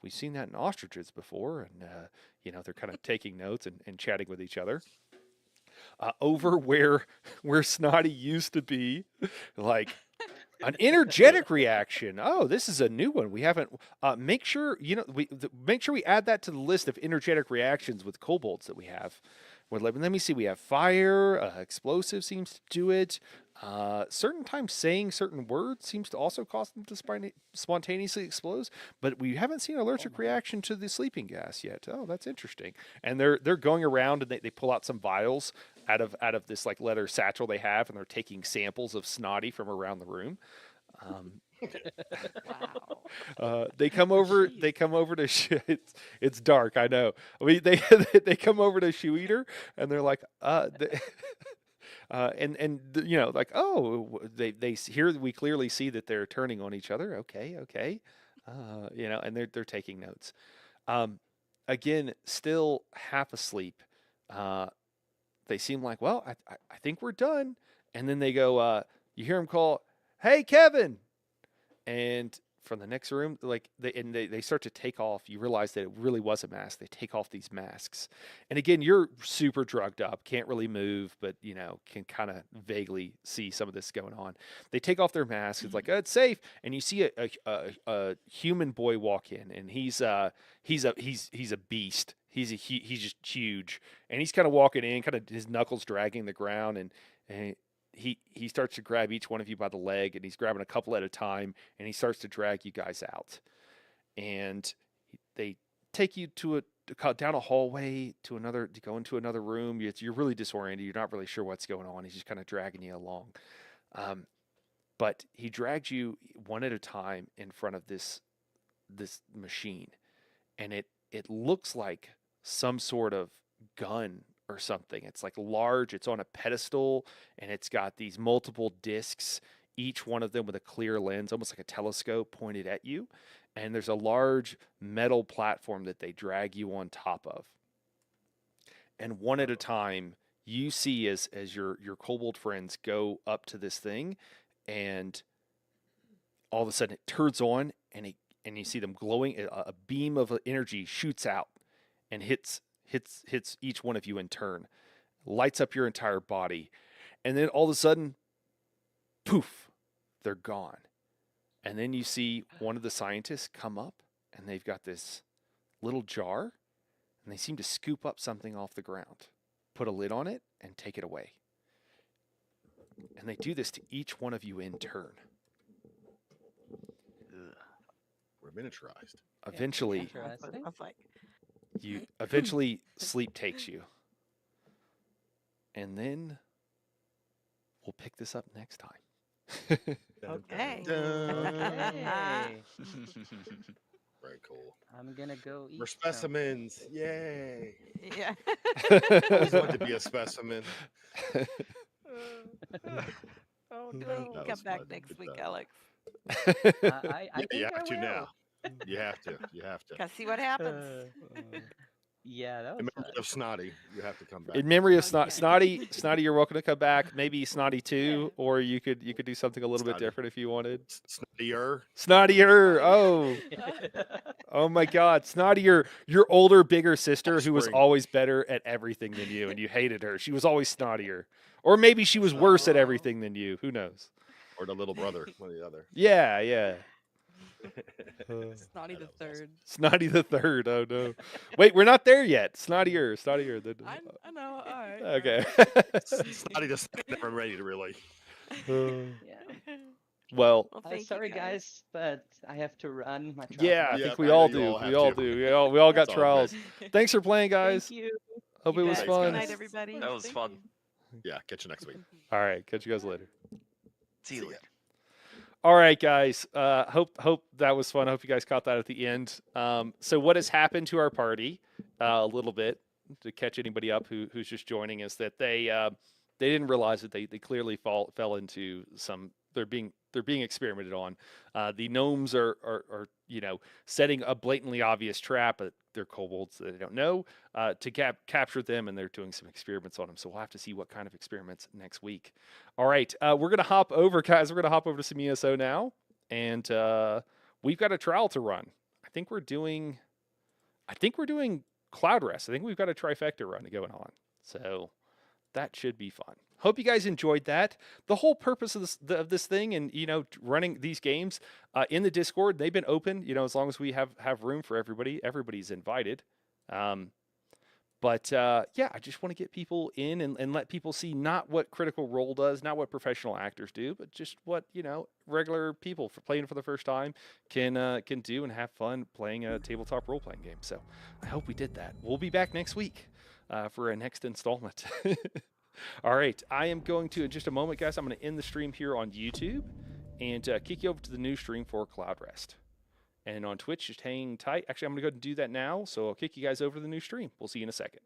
We've seen that in ostriches before, and they're kind of taking notes and chatting with each other. Over where Snotty used to be, like an energetic reaction. Oh, this is a new one. We haven't. Make sure we add that to the list of energetic reactions with kobolds that we have. Let me see. We have fire. Explosive seems to do it. Certain times saying certain words seems to also cause them to spontaneously explode. But we haven't seen an allergic reaction to the sleeping gas yet. Oh, that's interesting. And they're going around and they pull out some vials out of this like leather satchel they have, and they're taking samples of Snotty from around the room. Wow. They come over. They come over to. It's dark. I know. I mean, they come over to Shoe Eater, and they're like, like, oh, they here we clearly see that they're turning on each other. Okay, and they're taking notes. Again, still half asleep. They seem like, well, I think we're done. And then they go, you hear them call, "Hey, Kevin!" And from the next room, like they start to take off. You realize that it really was a mask. They take off these masks, and again, you're super drugged up, can't really move, but can kind of vaguely see some of this going on. They take off their masks. It's like, it's safe, and you see a human boy walk in, and he's a beast. He's just huge, and he's kind of walking in, kind of his knuckles dragging the ground, and he starts to grab each one of you by the leg, and he's grabbing a couple at a time, and he starts to drag you guys out. And they take you down a hallway to go into another room. You're really disoriented. You're not really sure what's going on. He's just kind of dragging you along. But he drags you one at a time in front of this machine, and it looks like some sort of gun or something. It's like large, it's on a pedestal, and it's got these multiple discs, each one of them with a clear lens, almost like a telescope pointed at you. And there's a large metal platform that they drag you on top of. And one at a time, you see as your kobold friends go up to this thing, and all of a sudden it turns on, and you see them glowing. A beam of energy shoots out and hits each one of you in turn, lights up your entire body, and then all of a sudden, poof, they're gone. And then you see one of the scientists come up, and they've got this little jar, and they seem to scoop up something off the ground, put a lid on it, and take it away. And they do this to each one of you in turn. We're miniaturized. Eventually, Interesting. I was like, eventually sleep takes you. And then we'll pick this up next time. okay. Hey, Very cool. I'm gonna go eat. We're some. specimens. Yay. Yeah. I always wanted to be a specimen. Oh That no! was Come back fun. next Good week, time. Alex. I Yeah, think you I have to will. now. You have to. You have to. Gotta see what happens. Yeah, that was In fun. memory of Snotty, you have to come back. In memory of Okay. Snotty, you're welcome to come back. Maybe Snotty 2, or you could do something a little bit Snotty. different if you wanted. Snottier. Snottier. Oh my God, Snottier, your older, bigger sister who was Offspring. always better at everything than you, and you hated her. She was always snottier, or maybe she was worse at Oh. everything than you. Who knows? Or the little brother, one or the other. Yeah. Snotty Yeah, the that was awesome. third. Snotty the third. Oh no. Wait, we're not there yet. Snottier. I know. All right. Okay. Snotty the second, never ready to really. Yeah. Well, Well, thank Sorry, you guys. but I have to run. My trials yeah, are I Yeah, think about we I know all you do. all We have all to. do. We all got It's all good. trials. Thanks for playing, guys. Thank you. Hope You it was guys. Thanks, fun. Good guys. night, everybody. That was Thank fun. you. Yeah, catch you next week. All right, catch you guys later. See you See ya. later. All right, guys. Hope that was fun. I hope you guys caught that at the end. So what has happened to our party a little bit to catch anybody up who's just joining is that they didn't realize that they clearly fell into some they're being experimented on. The gnomes are setting a blatantly obvious trap, but they're kobolds that they don't know to capture them, and they're doing some experiments on them. So we'll have to see what kind of experiments next week. All right, we're gonna hop over, guys. We're gonna hop over to some ESO now, and we've got a trial to run. I think we're doing Cloud Rest. I think we've got a trifecta run going on. So that should be fun. Hope you guys enjoyed that. The whole purpose of this thing, and running these games in the Discord, they've been open. As long as we have room for everybody, everybody's invited. But yeah, I just want to get people in and let people see not what Critical Role does, not what professional actors do, but just what regular people playing for the first time can do and have fun playing a tabletop role playing game. So I hope we did that. We'll be back next week for a next installment. All right, I am going to in just a moment, guys. I'm going to end the stream here on YouTube and kick you over to the new stream for Cloud Rest. And on Twitch, just hang tight. Actually, I'm going to go ahead and do that now. So I'll kick you guys over to the new stream. We'll see you in a second.